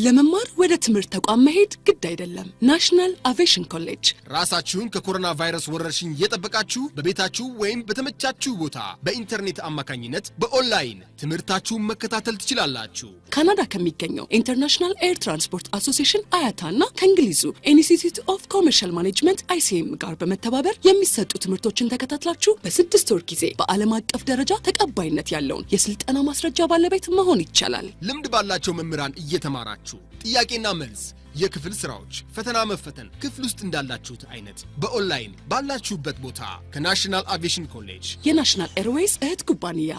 ለመማር ወደ ትምህርት ተቋም መሄድ ግድ አይደለም። ናሽናል አቪዬሽን ኮሌጅ ራሳችሁን ከኮሮና ቫይረስ ወረርሽኝ እየጠበቃችሁ በቤታችሁ ወይም በተመቻችሁ ቦታ በኢንተርኔት አማካኝነት በኦንላይን ትምህርታችሁን መከታተል ትችላላችሁ። ካናዳ ከሚገኘው ኢንተርናሽናል ኤር ትራንስፖርት አሶሲዬሽን አያታና ከእንግሊዙ ኢንስቲትዩት ኦፍ ኮመርሻል ማኔጅመንት ICM ጋር በመተባበር የሚሰጡ ትምህርቶችን ተከታትላችሁ በ6 ወር ጊዜ በዓለም አቀፍ ደረጃ ተቀባይነት ያለውን የስልጠና ማስረጃ ባለቤት መሆን ይቻላል። ልምድ ባላቸው መምህራን እየተማራችሁ ጥያቄና መልስ የክፍል ስራዎች ፈተና መፈተን ክፍል ውስጥ እንዳላችሁት አይነት በኦንላይን ባላችሁበት ቦታ ከናሽናል አቪዬሽን ኮሌጅ የናሽናል ኤርዌይስ እህት ኩባንያ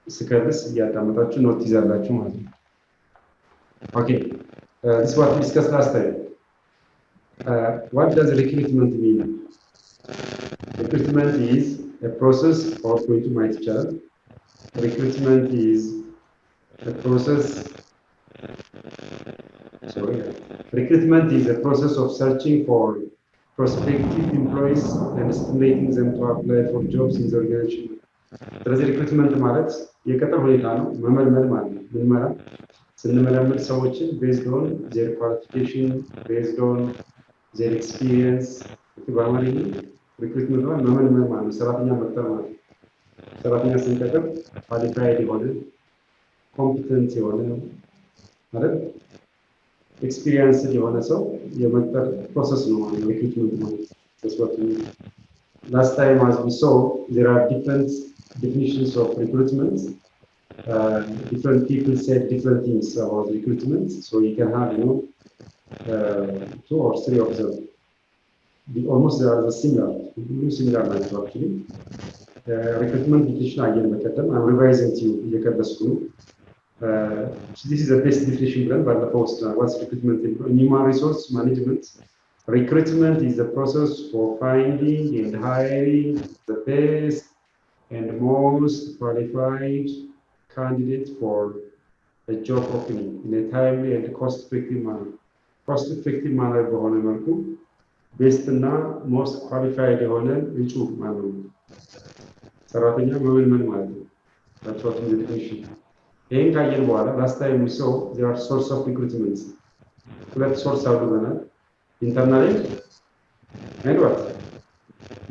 ስከብስ ያዳመጣችሁ ኖት ይዛላችሁ ማለት ነው። ኦኬ this what we discussed last time. What does recruitment mean? Recruitment is a process of going to my teacher. Recruitment is a process. Recruitment is a process of searching for prospective employees and stimulating them to apply for jobs in the organization. ስለዚህ ሪክሩትመንት ማለት የቅጥር ሁኔታ ነው። መመልመል ማለት ነው። ምንመራ ስንመለምል ሰዎችን based on their qualification, based on their experience በአማርኛ ሪክሩትመንት ማለት መመልመል ማለት ነው። ሰራተኛ መቅጠር ማለት ነው። ሰራተኛ ስንቀጥር ኳሊፋይድ የሆነ ኮምፒተንት የሆነ ማለት ኤክስፒሪየንስ የሆነ ሰው የመቅጠር ፕሮሰስ ነው ማለት ነው። ሪክሩትመንት ማለት ተስዋቱን last time as we saw there are different definitions of recruitment. Different people said different things about recruitment, so you can have 2 or 3 of them. Almost they are similar actually. Recruitment definition again I'm revising to you. This is the best definition plan by the post. What's recruitment? Human resource management. Recruitment is the process for finding and hiring the best and most qualified candidate for a job opening in a timely and cost-effective manner. Cost-effective manner በሆነ መልኩ best እና most qualified የሆነ እጩ ማለት ነው። ሰራተኛ መመልመል ማለት ነው። That's what the definition. ይሄን ካየን በኋላ last time we saw there are source of recruitment. ሁለት ሶርስ አሉ ብለናል። Internal and what?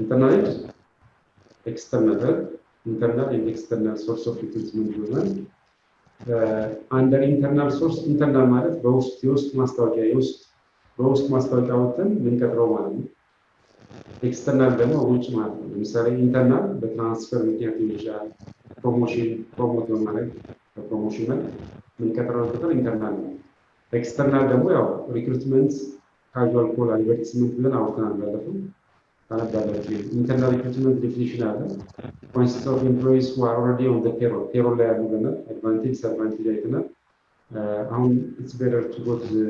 Internal and external. Internal and external source of recruitment. Under internal source, internal ማለት በውስጥ ማስታወቂያ ወጥተን ምንቀጥረው ማለት ነው። ኤክስተርናል ደግሞ ውጭ ማለት ነው። ለምሳሌ ኢንተርናል በትራንስፈር ምክንያት ይችላል። ፕሮሞት በማድረግ በፕሮሞሽን ምንቀጥረው ቁጥር ኢንተርናል ነው። ኤክስተርናል ደግሞ ያው ሪክሩትመንት casual call advertisement ብለን አውርተናል ባለፈው ታነባላችሁ። ኢንተርናል ሪክሩትመንት ዲፊኒሽን አለ። consists of employees who are already on the payroll ላይ ያሉ ገና advantage አይተናል። አሁን it's better to go to the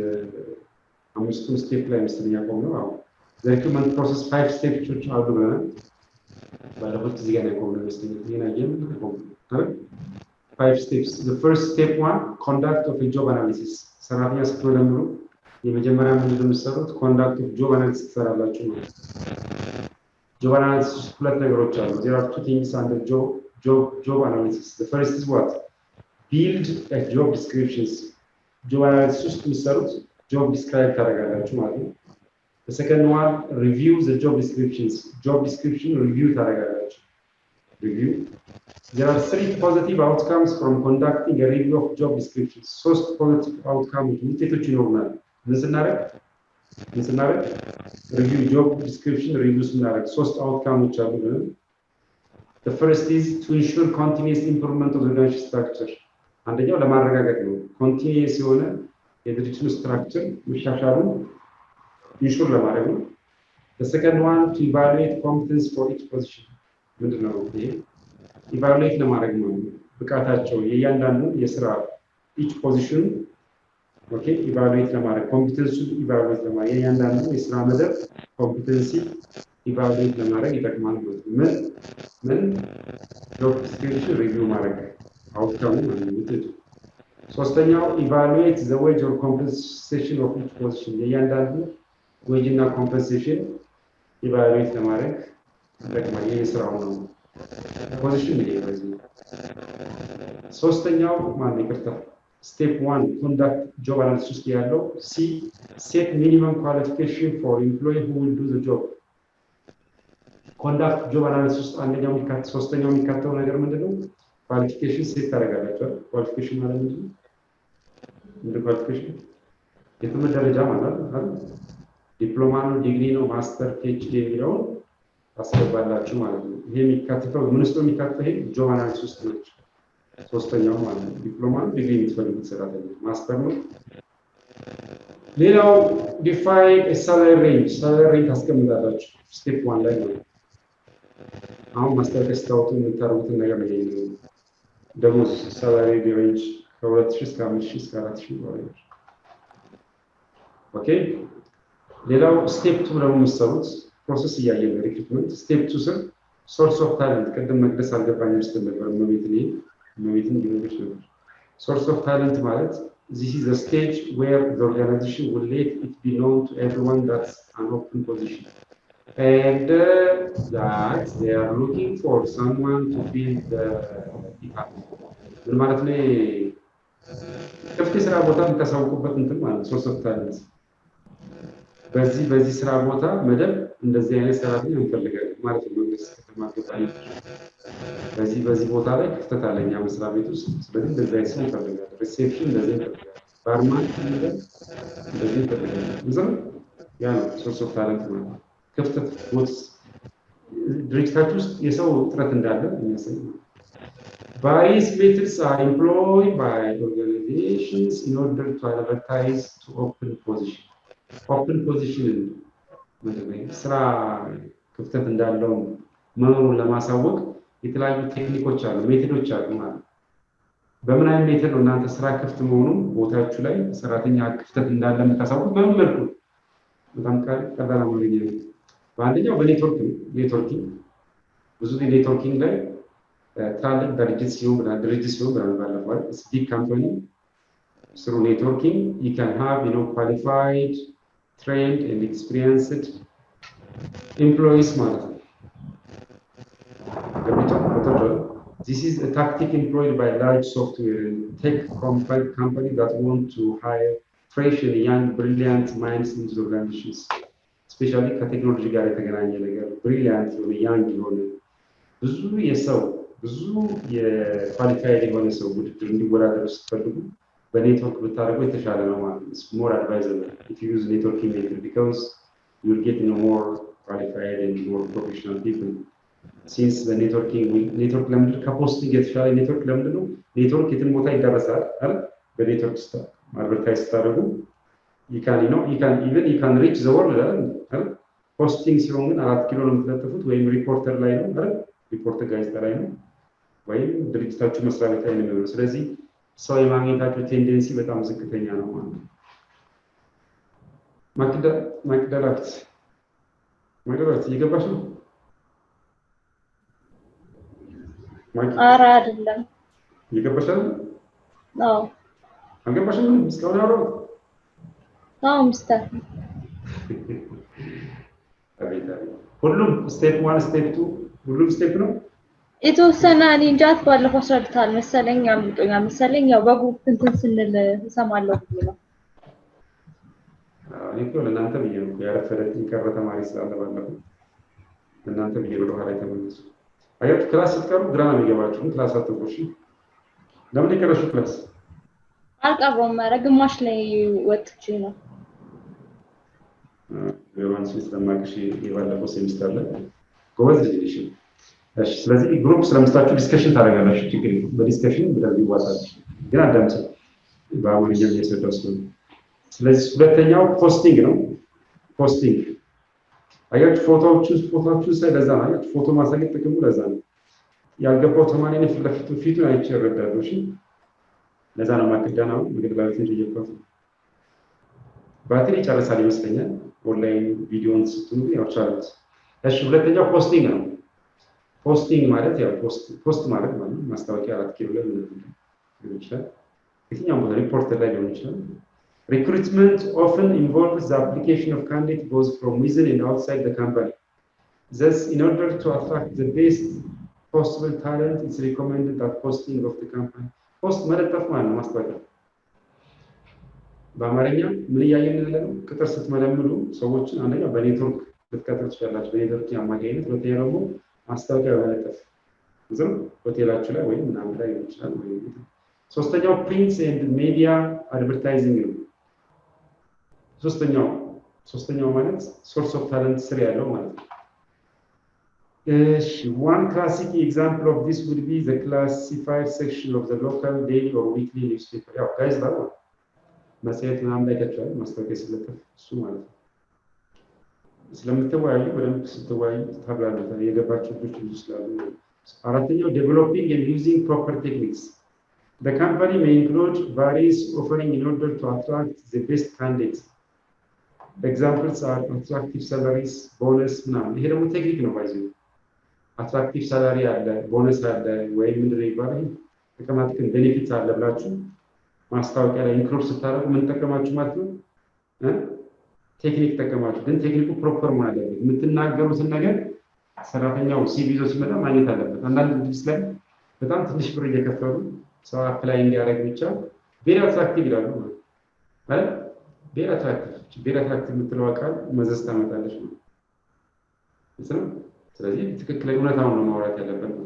አምስቱን ስቴፕ ላይ መሰለኝ ያቆምነው። አሁን the recruitment process 5 steps አሉ ብለናል። ባለፈው እዚህ ጋር ያቆምነው መሰለኝ ይናየም አይደል? 5 steps. The first step 1 conduct of a job analysis. ሰራተኛ ስትመለምሉ የመጀመሪያ ምንድነው የምትሰሩት? ኮንዳክት ኦፍ ጆብ አናሊሲስ ትሰራላችሁ ማለት ነው። ጆብ አናሊሲስ ሁለት ነገሮች አሉ። there are 2 things under job analysis. The first is what? Build a job descriptions. ጆብ አናሊሲስ ውስጥ የምትሰሩት ጆብ ዲስክራይብ ታደርጋላችሁ ማለት ነው። The second one, review the job descriptions. job description review ታደርጋላችሁ። Review. There are 3 positive outcomes from conducting a review of job descriptions. 3 positive outcomes ውጤቶች ይኖሩናል። ምንስናረግ review job description reviews እናረግ 3 outcomes አሉ ብለን the first is to ensure continuous improvement of the organization structure. አንደኛው ለማረጋገጥ ነው። continuous የሆነ የድርጅቱ ስትራክቸር መሻሻሉን ኢንሹር ለማድረግ ነው። the second one to evaluate competence for each position. ምንድነው ይሄ? ኢቫሉዌት ለማድረግ ነው ብቃታቸው የእያንዳንዱ የስራ each position ኦኬ ኢቫሉዌት ለማድረግ ኮምፒተንሲ ኢቫሉዌት ለማድረግ የእያንዳንዱ የስራ መደብ ኮምፒተንሲ ኢቫሉዌት ለማድረግ ይጠቅማል ማለት ነው። ምን ጆብ ዲስክሪፕሽን ሪቪው ማድረግ አውትካሙ ማለት ነው። ሶስተኛው ኢቫሉዌት ዘ ዌጅ ኦር ኮምፐንሴሽን ኦፍ ኢች ፖዚሽን የእያንዳንዱ ዌጅ እና ኮምፐንሴሽን ኢቫሉዌት ለማድረግ ይጠቅማል። ይሄ ስራው ነው። ፖዚሽን ይሄ በዚህ ሶስተኛው ማን ይቅርታ ስቴፕ 1 ኮንዳክት ጆብ አናሊሲስ ውስጥ ያለው ሲ ሴት ሚኒመም ኳሊፊኬሽን ፎር ኤምፕሎይ ሁ ዊል ዱ ዘ ጆብ ኮንዳክት ጆብ አናሊሲስ ውስጥ አንደኛው የሚካተት ሶስተኛው የሚካተተው ነገር ምንድነው? ኳሊፊኬሽን ሴት ታደርጋላችሁ። ኳሊፊኬሽን ማለት ምንድነው? ምንድነው ኳሊፊኬሽን? የትምህርት ደረጃ ማለት አይደል? ዲፕሎማ ነው፣ ዲግሪ ነው፣ ማስተር፣ ፒኤችዲ የሚለውን ታስገባላችሁ ማለት ነው። ይሄ የሚካተተው ምን ውስጥ ነው የሚካተተው? ይሄ ጆብ አናሊሲስ ውስጥ ነው። ሶስተኛው ማለት ነው ዲፕሎማ ነው፣ ዲግሪ የምትፈልጉት ሰራተኛ ማስተር ነው። ሌላው ዲፋይን ሳላሪ ሬንጅ ታስቀምጣላችሁ ስቴፕ 1 ላይ ነው። አሁን ማስታወቂያ ስታወጡ የምታደርጉትን ነገር ነው። ይሄ ደግሞ ሳላሪ ሬንጅ ከ2000 እስከ 5000 እስከ 4000 ነው። ኦኬ ሌላው ስቴፕ 2 ደግሞ የምትሰሩት ፕሮሰስ እያየን ነው። ሪክሩትመንት ስቴፕ 2 ስር ሶርስ ኦፍ ታለንት ቅድም መቅደስ አልገባኝም ስትል ነበር። መቤትን ሊሆንች ነበር። ሶርስ ኦፍ ታለንት ማለት this is the stage where the organization will let it be known to everyone that's an open position and that they are looking for someone to fill the department. ምን ማለት ነው? ክፍት ስራ ቦታ የምታሳውቁበት እንትን ማለት ሶርስ ኦፍ ታለንት በዚህ ስራ ቦታ መደብ እንደዚህ አይነት ሰራተኛ እንፈልጋለን ማለት ነው። መንግስት ከተማገባኝ በዚህ ቦታ ላይ ክፍተት አለኛ መስሪያ ቤት ውስጥ ስለዚህ እንደዚህ አይነት ሰው እንፈልጋለን። ሪሴፕሽን እንደዚህ እንፈልጋለን። ባርማን እንደዚህ እንፈልጋለን። ምንም ያ ነው ሶርስ ኦፍ ታለንት ማለት ክፍተት ቦት ድርጅታችሁ ውስጥ የሰው እጥረት እንዳለ የሚያሳይ ነው። Various methods are employed by organizations in order to advertise to open position. ኦፕን ፖዚሽን ስራ ክፍተት እንዳለው መኖሩን ለማሳወቅ የተለያዩ ቴክኒኮች አሉ፣ ሜቶዶች አሉ ማለት። በምን አይነት ሜቶድ ነው እናንተ ስራ ክፍት መሆኑን ቦታችሁ ላይ ሰራተኛ ክፍተት እንዳለ የምታሳውቁት? በምን መልኩ? በጣም ቀላል አማርኛ ነው። በአንደኛው ኔትወርኪንግ ብዙ ኔትወርኪንግ ላይ ትላልቅ ድርጅት ሲሆን ባለፈው ቢግ ካምፓኒ through networking you can have qualified, trained and experienced employees ማለት ነው። This is a tactic employed by large software and tech company that want to hire fresh and young brilliant minds into the organizations. Especially ከቴክኖሎጂ ጋር የተገናኘ ነገር brilliant የሆነ young የሆነ ብዙ የኳሊፋይድ የሆነ ሰው ውድድር እንዲወዳደሩ ስትፈልጉ በኔትወርክ ብታደርጉ የተሻለ ነው ማለት ነው። more advisable if you use networking method because you will get more qualified and more professional people. Since the network ለምንድን ከፖስቲንግ የተሻለ ኔትወርክ ለምንድን ነው? ኔትወርክ የትን ቦታ ይደረሳል አይደል? በኔትወርክ ውስጥ አድቨርታይዝ ታደርጉ you can reach the world አይደል? ፖስቲንግ ሲሆን ግን 4 ኪሎ ነው የምትለጥፉት ወይም ሪፖርተር ላይ ነው አይደል? ሪፖርተር ጋዜጣ ላይ ነው ወይም ድርጅታችሁ መስሪያ ቤት ላይ ነው። ስለዚህ ሰው የማግኘታቸው ቴንደንሲ በጣም ዝቅተኛ ነው ማለት ነው። ማክደራፍት እየገባሽ ነው? ኧረ አይደለም። እየገባሽ አይደል? አዎ። አልገባሽም? እስካሁን ያወራው? አዎ ሚስተር። አቤት ሁሉም ስቴፕ 1 ስቴፕ 2 ሁሉም ስቴፕ ነው። የተወሰነ እኔ እንጃ ባለፈው አስረድተሃል መሰለኝ አምልጦኛል መሰለኝ። ያው በግሩፕ እንትን ስንል እሰማለሁ ብዬ ነው። እኔ እኮ ለእናንተ ብዬ ነው ያረፈደብኝ ቀረ ተማሪ ስላለ ባለፈው ለእናንተ ብዬ ወደ ኋላ ተመለሱ። አያችሁ ክላስ ስትቀሩ ግራ ነው የሚገባችሁ። ክላስ አትቆሺ። ለምን ይቀረሽ ክላስ? አልቀረውም። ኧረ ግማሽ ላይ ወጥቼ ነው። የሮማንስ ስለማቅሽ የባለፈው ሴሚስተር ላይ ጎበዝ ልጅ ነሽ። እሺ ስለዚህ ግሩፕ ስለምስታችሁ ዲስከሽን ታደርጋላችሁ። ችግር የለም። በዲስከሽን በደንብ ይዋጣል። ግን አዳምጪ በአማርኛ እየሰደው ስለዚህ ሁለተኛው ፖስቲንግ ነው። ፖስቲንግ አያችሁ ፎቶዎቹን ሳይ ለዛ ነው አያችሁ ፎቶ ማሳየት ጥቅሙ ለዛ ነው። ያልገባው ተማሪ ነው ፊቱን አይቼ እረዳለሁ። እሺ ለዛ ነው ማክዳናው ምግብ ላይ ተጀየፈው ባትሪ ጨርሳል ይመስለኛል። ኦንላይን ቪዲዮን ስትሉ ያው ቻሉት። እሺ ሁለተኛው ፖስቲንግ ነው። ፖስቲንግ ማለት ያው ፖስት ማለት ማስታወቂያ 4 ኪሎ ላይ ሊሆን ይችላል። የትኛውም ቦታ ሪፖርተር ላይ ሊሆን ይችላል። Recruitment often involves the application of candidate both from within and outside the company. Thus, in order to attract the best possible talent, it's recommended that posting of the company. Post መለጠፍ ማለት ነው ማስታወቂያ። በአማርኛ ምን እያየን ያለነው? ቅጥር ስትመለምሉ ሰዎችን አንደኛ በኔትወርክ ልትቀጥሩ ትችላላችሁ፣ በኔትወርክ አማካኝነት። ሁለተኛ ደግሞ ማስታወቂያ በመለጠፍ ዝም ሆቴላችሁ ላይ ወይም ምናምን ላይ ይችላል። ሶስተኛው ፕሪንት ኤንድ ሚዲያ አድቨርታይዚንግ ነው። ሶስተኛው ማለት ሶርስ ኦፍ ታለንት ስር ያለው ማለት ነው። One classic example of this would be the classified section of the local daily or weekly newspaper. ያው ጋይዝ ባው መጽሔት ምናምን ላይ ከቻለ ማስታወቂያ ሲለጠፍ እሱ ማለት ነው። ስለምትወያዩ በደንብ ስትወያዩ ታብላላችሁ የገባችሁ ልጆች ይችላሉ። አራተኛው developing and using proper techniques. The company may include various offerings in order to attract the best candidates. Examples are attractive salaries, bonus ምናምን። ይሄ ደግሞ ቴክኒክ ነው ባይዘው። አትራክቲቭ ሳላሪ አለ፣ ቦነስ አለ፣ ወይ ምንድነው ይባላል ተቀማጥከን ቤኔፊትስ አለ ብላችሁ ማስታወቂያ ላይ ኢንክሉድ ስታደርጉ ምን ተጠቀማችሁ ማለት ነው? ቴክኒክ ተጠቀማችሁ። ግን ቴክኒኩ ፕሮፐር መሆን አለበት። የምትናገሩትን ነገር ሰራተኛው ሲቪ ይዞ ሲመጣ ማግኘት አለበት። አንዳንድ ድርጅት ላይ በጣም ትንሽ ብር እየከፈሉ ሰው አፕላይ እንዲያደርግ ብቻ ቬሪ አትራክቲቭ ይላሉ ማለት ቬሪ አትራክቲቭ የምትለው ቃል መዘዝ ታመጣለች ነው። ስለዚህ ትክክለኛ እውነታውን ነው ማውራት ያለበት ነው።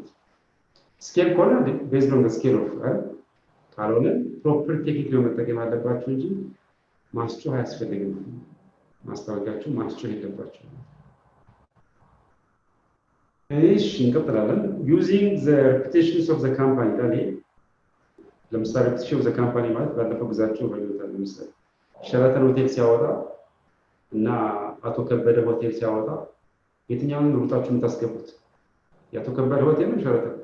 ስኬል ኮነ ቤዝድ ኦን ዘ ስኬል ኦፍ ካልሆነ ፕሮፐር ቴክኒክ ነው መጠቀም አለባችሁ እንጂ ማስጮህ አያስፈልግም። ማስታወቂያችሁ ማስጮህ የለባችሁ። እሺ እንቀጥላለን። ዩዚንግ ዘ ሬፑቴሽንስ ኦፍ ዘ ካምፓኒ ዳሊ ለምሳሌ ሬፑቴሽን ኦፍ ዘ ካምፓኒ ማለት ባለፈው ግዛቸው በሉታል። ለምሳሌ ሸራተን ሆቴል ሲያወጣ እና አቶ ከበደ ሆቴል ሲያወጣ የትኛውን ሩታችሁ የምታስገቡት? የአቶ ከበደ ሆቴል ነው ሸራተን?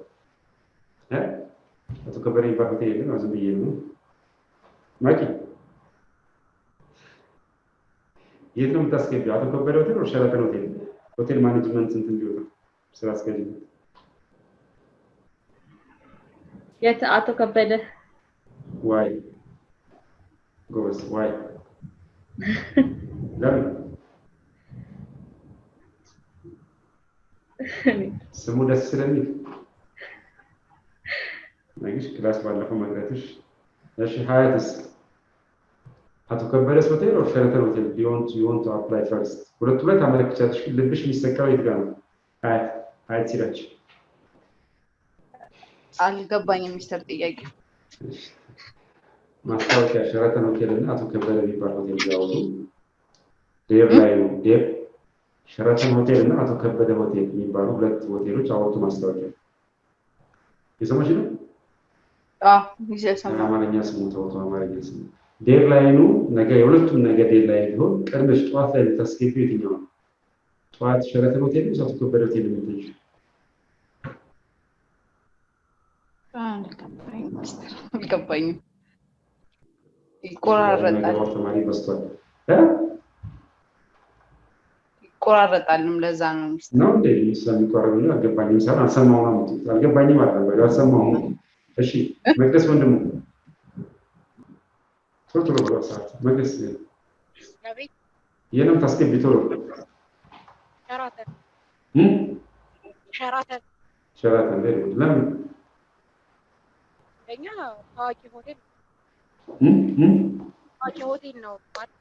አቶ ከበደ ይባል ሆቴል ነው ዝም ብዬ ነው ማቂ የት ነው የምታስገቢው? አቶ ከበደ ሆቴል ነው ሸራተን ሆቴል? ሆቴል ማኔጅመንት እንትን ቢወጣ ስራ አስገቢ የት አቶ ከበደ ዋይ ጎስ ዋይ ለምን ስሙ ደስ ስለሚል ነገሽ ክላስ ባለፈው መግለጥሽ። እሺ ሀያትስ አቶ ከበደስ ሆቴል or ሸራተን ሆቴል you want to apply first? ሁለቱ ላይ ታመለክቻለሽ። ልብሽ የሚሰካው የት ጋር ነው? ሀያት ሲራች አልገባኝም ሚስተር ጥያቄ። ማስታወቂያ ሸራተን ሆቴል እና አቶ ከበደ የሚባል ሆቴል ያወጡ ዴር ላይ ነው። ዴር ሸራተን ሆቴል እና አቶ ከበደ ሆቴል የሚባሉ ሁለት ሆቴሎች አወጡ ማስታወቂያ። የሰማሽ ነው? ይሰማል። አማርኛ ስሙ ተውቶ አማርኛ ስሙ ዴር ላይ ነው። ነገ የሁለቱም ነገ ዴር ላይ ቢሆን ቀድመሽ ጠዋት ላይ ልታስገቢው የትኛው ነው? ጠዋት ሸራተን ሆቴል ነው አቶ ከበደ ሆቴል ነው የምትሄጂው? አልገባኝም። ይቆራረጣል። ተማሪ በስቷል ይቆራረጣልም ለዛ ነው ሚስተር ነው እንዴ? ስለሚቆራረጥ ነው አልገባኝም። ሰራ አልሰማው ነው አልገባኝም ማለት ነው። አልሰማው። እሺ መቅደስ ወንድሙ ቶሎ በሰዓት መቅደስ አቤት የለም ታስገቢ ቶሎ ሸራተን ለምን እኛ ታዋቂ ሆቴል ታዋቂ ሆቴል ነው ማለት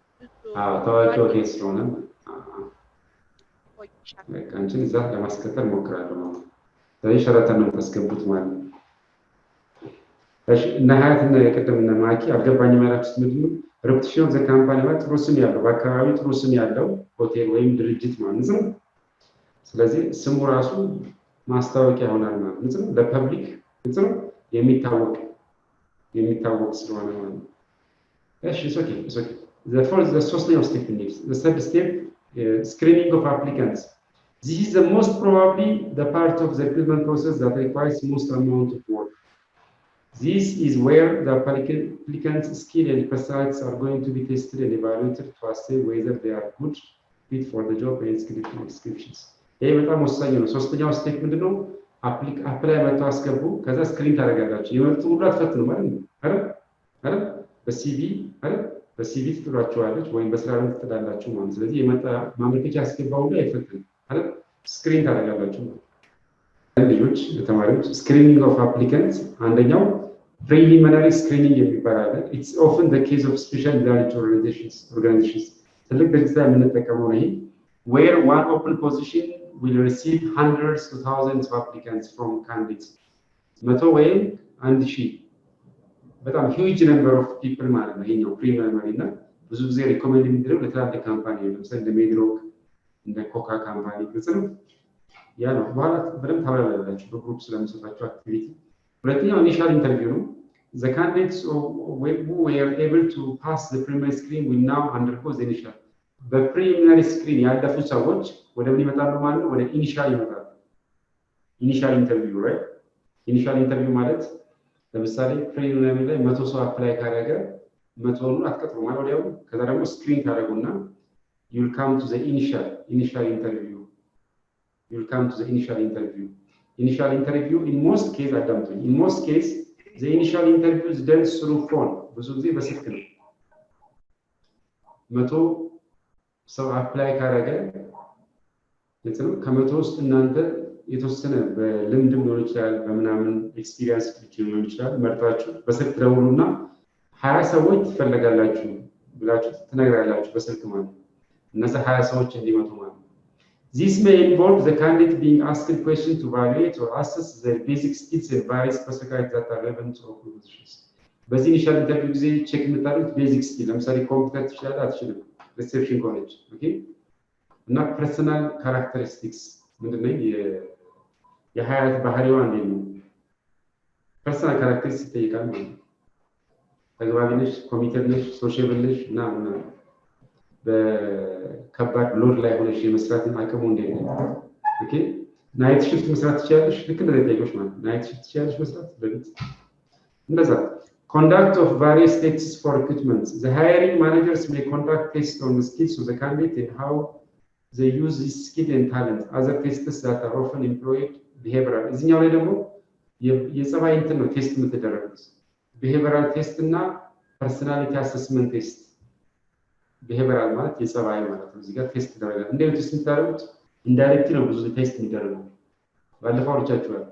ታዋቂ ሆቴል ስለሆነ አንቺን እዛ ለማስከተል ሞክራለሁ ነው። ስለዚህ ሸራተን ነው ታስገቡት ማለት ነው። እሺ እና ሀያትና የቀደም እና ማኪ አልገባኝም ያላችሁት ምንድነው? ሬፑቴሽን ኦፍ ዘ ካምፓኒ ማለት ጥሩ ስም ያለው በአካባቢ ጥሩ ስም ያለው ሆቴል ወይም ድርጅት ማለት ነው። ስለዚህ ስሙ ራሱ ማስታወቂያ ይሆናል ማለት ነው። ለፐብሊክ ነው የሚታወቅ ስለሆነ ማለት ነው። እሺ ኦኬ the ሶስተኛው ስቴፕ ነው። the third step screening of applicants. This is the most probably the part of the recruitment process that requires most amount of work. This is where the applicant's skill and personalities are going to be tested and evaluated to assess whether they are good fit for the job and descriptions. ይሄ በጣም ወሳኝ ነው። ሶስተኛው ስቴፕ ምንድነው? አፕላይ መጥተው አስገቡ። ከዛ ስክሪን ታደርጋላችሁ። የመጡ ሁሉ አትፈትኑ ማለት ነው አይደል? በሲቪ ትጥሏቸዋለች ወይም በስራ ላይ ትጥላላችሁ ማለት። ስለዚህ የመጣ ማመልከቻ ያስገባው ሁሉ አይፈትንም አይደል? ስክሪን ታደርጋላችሁ ልጆች ተማሪዎች ስክሪኒንግ ኦፍ አፕሊካንትስ አንደኛው ፕሪሊሚናሪ ስክሪኒንግ የሚባል አለ ኢትስ ኦፍን ዘ ኬዝ ኦፍ ስፔሻል ቫሊድ ኦርጋናይዜሽንስ ትልቅ ድርጅት ላይ የምንጠቀመው ነው ይሄ where one open position will receive hundreds to thousands of applicants from candidates መቶ ወይም 1000 በጣም huge number of people ማለት ነው ይሄኛው ፕሪሊሚናሪ እና ብዙ ጊዜ ሪኮመንድ የሚደረገው ለትላልቅ ካምፓኒ ነው ለምሳሌ እንደ ሜድሮክ እንደ ኮካ ካምፓኒ ግልጽ ነው ያ ነው በኋላ በደንብ ታብራራላችሁ በግሩፕ ስለምሰጣችሁ አክቲቪቲ ሁለተኛው ኢኒሺያል ኢንተርቪው ነው the candidates who were able to pass the preliminary screen will now undergo the initial በፕሪሊሚናሪ ስክሪን ያለፉ ሰዎች ወደ ምን ይመጣሉ ማለት ነው ወደ ኢኒሺያል ይመጣሉ ኢኒሺያል ኢንተርቪው right ኢኒሺያል ኢንተርቪው ማለት ለምሳሌ ፕሪሊሚናሪ ላይ 100 ሰው አፕላይ ካደረገ 100ውን አትቀጥሩ ማለት ወዲያው ከዛ ደግሞ ስክሪን ታደርጉና you will come to the initial interview you will come to the initial interview in most case adamtoኝ in most case the initial interview is done through phone ብዙ ጊዜ በስልክ ነው 100 ሰው አፕላይ ካደረገ ለጥሩ ከመቶ ውስጥ እናንተ የተወሰነ በልምድም ሊሆን ይችላል በምናምን ኤክስፒሪየንስ ሊሆን ይችላል መርጣችሁ በስልክ ደውሉና 20 ሰዎች ትፈልጋላችሁ ብላችሁ ትነግራላችሁ በስልክ ማለት እነዛ 20 ሰዎች እንዲመጡ ማለት This may involve the candidate being asked questions to evaluate or assess their basic skills and various specifications that are relevant to positions. በዚህ ኢኒሺያል ኢንተርቪው ጊዜ ቼክ የምታደርጉት ቤዚክ ስኪል ለምሳሌ ኮምፒውተር ትችላለህ አትችልም ሪሴፕሽን ኮሌጅ ኦኬ እና ፐርሰናል ካራክተሪስቲክስ ምንድነው የሀያት ባህሪዋ እንዴት ነው ፐርሰናል ካራክተሪስቲክስ ይጠይቃል ማለት ነው ተግባቢ ነሽ ኮሚትድ ነሽ ሶሻብል ነሽ እና በከባድ ሎድ ላይ ሆነሽ የመስራትን አቅሙ እንዴት ነው ኦኬ ናይት ሽፍት መስራት ትችላለሽ ልክ እንደ ጠይቆሽ ማለት ናይት ሽፍት ትችላለሽ መስራት በፊት እንደዛ conduct of various tests for recruitment the hiring managers may conduct tests on the skills of the candidate and how they use this skill and talent other tests that are often employed behavioral እዚህኛው ላይ ደግሞ የጸባይ እንትን ነው ቴስት የምትደረጉት behavioral test እና personality assessment test behavioral ማለት የጸባይ ማለት ነው እዚህ ጋር ቴስት ይደረጋል እንዴት ቴስት የምታደርጉት ኢንዳይሬክት ነው ብዙ ቴስት የሚደረገው ባለፈው አውርቻችኋል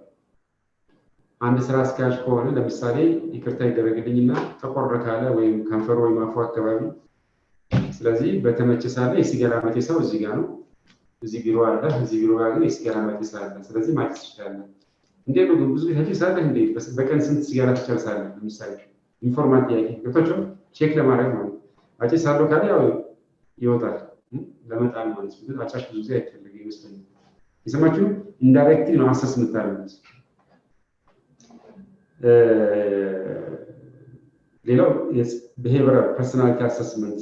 አንድ ስራ አስኪያጅ ከሆነ ለምሳሌ ይቅርታ ይደረግልኝና ተቆረ ካለ ወይም ከንፈር ወይ ማፉ አካባቢ ስለዚህ በተመቸ ሳለ የሲጋራ መጤሳው እዚህ ጋር ነው እዚህ ቢሮ አለ እዚህ ቢሮ ጋር ግን የሲጋራ መጤሳ አለ ስለዚህ ማጭስ ይችላል እንዴ ነው ብዙ ተጨሳለ እንዴ በቀን ስንት ሲጋራ ትጨርሳለህ ለምሳሌ ኢንፎርማቲቭ ያይከቶች ቼክ ለማድረግ ማለት አጭስ አለው ካለ ያው ይወጣል ለመጣል ማለት ነው ግን አጫሽ ብዙ ጊዜ አይፈልግም ይመስለኛል ይሰማችሁ ኢንዳይሬክት ነው አሰስ የምታደርጉት ሌላው behavioral personality assessment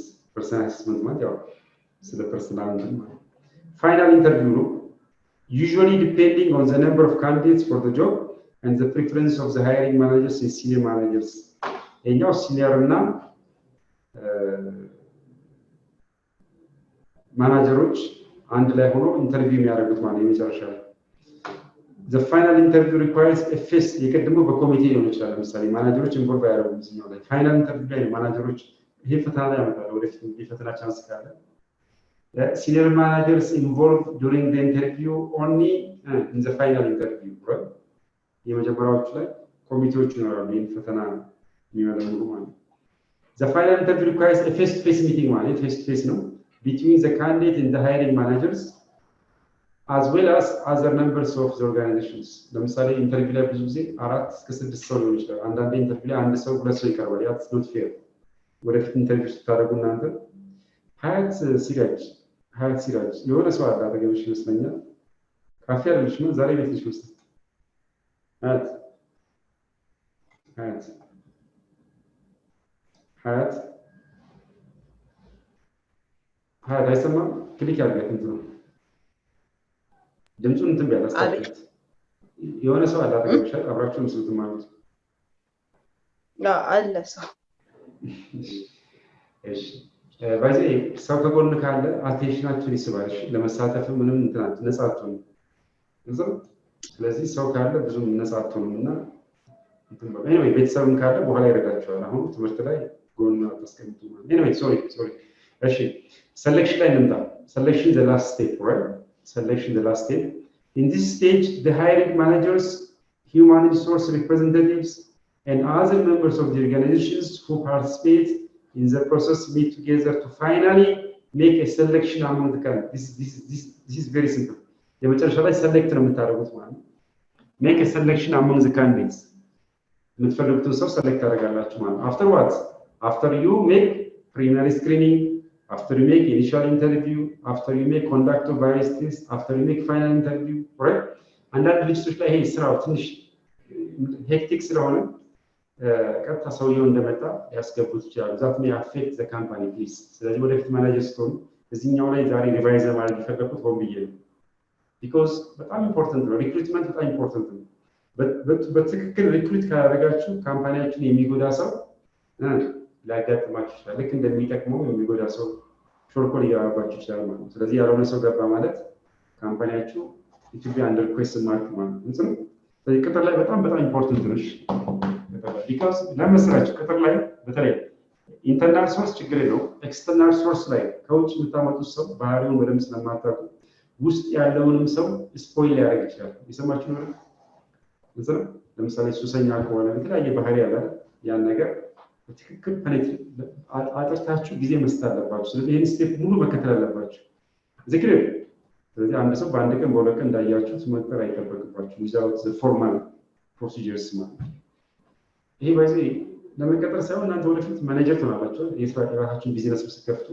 ማለት ያው ስለ personality ማለት final interview ነው usually depending on the number of candidates for the job and the preference of the hiring managers and senior managers የኛው ሲኒየር እና ማናጀሮች አንድ ላይ ሆኖ ኢንተርቪው የሚያደርጉት ማለት የመጨረሻ the final interview requires a face የቀድሞ በኮሚቴ ሊሆን ይችላል ለምሳሌ ማናጀሮች ኢንቮልቭ ያደርጉት ነው ላይ ፋይናል ኢንተርቪው ላይ ማናጀሮች ይሄ ፈተና ላይ ያመጣሉ ወደፊት የፈተና ቻንስ ካለ senior managers involved during the interview only in the final interview right የመጀመሪያዎቹ ላይ ኮሚቴዎች ይኖራሉ ይሄን ፈተና የሚመለምሉ ማለት the final interview requires a face to face meeting ማለት face to face ነው between the candidate and the hiring managers as well as other members of the organizations ለምሳሌ ኢንተርቪው ላይ ብዙ ጊዜ 4 እስከ 6 ሰው ሊሆን ይችላል አንዳንዴ ኢንተርቪው ላይ አንድ ሰው ሁለት ሰው ይቀርባል that's not fair ወደፊት ኢንተርቪው ስታደርጉ እናንተ ሀያት ሲራጅ የሆነ ሰው አለ አጠገብሽ ይመስለኛል ካፌ አይደለሽ ነው ዛሬ ቤትሽ ውስጥ ሀያት አይሰማም ክሊክ አድርገት እንትን ነው ድምጹን እንትን ቢያታስተካክል የሆነ ሰው አለ አጠገብሽ አብራችሁ መስሉት ማለት አለ ሰው እሺ ባይዜ ሰው ከጎን ካለ አቴንሽናችሁ ይስባል ለመሳተፍ ምንም እንትን ነፃቱ ነው ስለዚህ ሰው ካለ ብዙ ነፃቱ ነውና እንትን በቃ anyway ቤተሰብም ካለ በኋላ ይረዳቸዋል አሁን ትምህርት ላይ ጎን አስቀምጡ ማለት anyway sorry እሺ selection ላይ እንምጣ selection the last step right selection, the last step. In this stage, the hiring managers, human resource representatives, and other members of the organizations who participate in the process meet together to finally make a selection among the candidates. This is very simple. የመጨረሻ ላይ select ነው የምታደርጉት ማለት ነው። Make a selection among the candidates. የምትፈልጉትን ሰው select ታደርጋላችሁ ማለት ነው። After what? After you make preliminary screening, after you make initial interview, after you make conduct of various tests, after you make final interview, right? አንዳንድ ድርጅቶች ላይ ይሄ ስራው ትንሽ ሄክቲክ ስለሆነ ቀጥታ ሰውየው እንደመጣ ያስገቡት ይችላሉ። ዛት ሜይ አፌክት ዘ ካምፓኒ ፕሊዝ። ስለዚህ ወደፊት ማናጀር ስትሆኑ እዚህኛው ላይ ዛሬ ሪቫይዝ ማድረግ የፈለኩት ሆን ብዬ ነው። ቢኮዝ በጣም ኢምፖርታንት ነው። ሪክሩትመንት በጣም ኢምፖርታንት ነው። በትክክል ሪክሩት ካደረጋችሁ ካምፓኒያችሁን የሚጎዳ ሰው ሊያጋጥማችሁ ይችላል። ልክ እንደሚጠቅመው የሚጎዳ ሰው ሾርኮ ሊገባባችሁ ይችላል ማለት ነው። ስለዚህ ያልሆነ ሰው ገባ ማለት ካምፓኒያችሁ ኢትዮጵያ አንደር ኩዌስችን ማርክ ማለት ነው። ስለዚህ ቅጥር ላይ በጣም ኢምፖርታንት ነው። ቢካዝ ለመስራች ቅጥር ላይ በተለይ ኢንተርናል ሶርስ ችግር የለው፣ ኤክስተርናል ሶርስ ላይ ከውጭ የምታመጡት ሰው ባህሪውን በደንብ ስለማታውቁ ውስጥ ያለውንም ሰው ስፖይል ሊያደርግ ይችላል። የሰማችሁ ነው። ለምሳሌ ሱሰኛ ከሆነ የተለያየ ባህሪ ያለ ያን ነገር በትክክል አጥርታችሁ ጊዜ መስጠት አለባችሁ። ስለዚህ ይህን ስቴፕ ሙሉ መከተል አለባችሁ። ዝክር ስለዚህ አንድ ሰው በአንድ ቀን በሁለት ቀን እንዳያችሁት መቅጠር አይጠበቅባችሁ። ዊዛውት ፎርማል ፕሮሲጀርስ ማለት ይሄ በዚህ ለመቀጠር ሳይሆን እናንተ ወደፊት ማኔጀር ትሆናላችሁ። የራሳችሁን ቢዝነስ ስትከፍቱ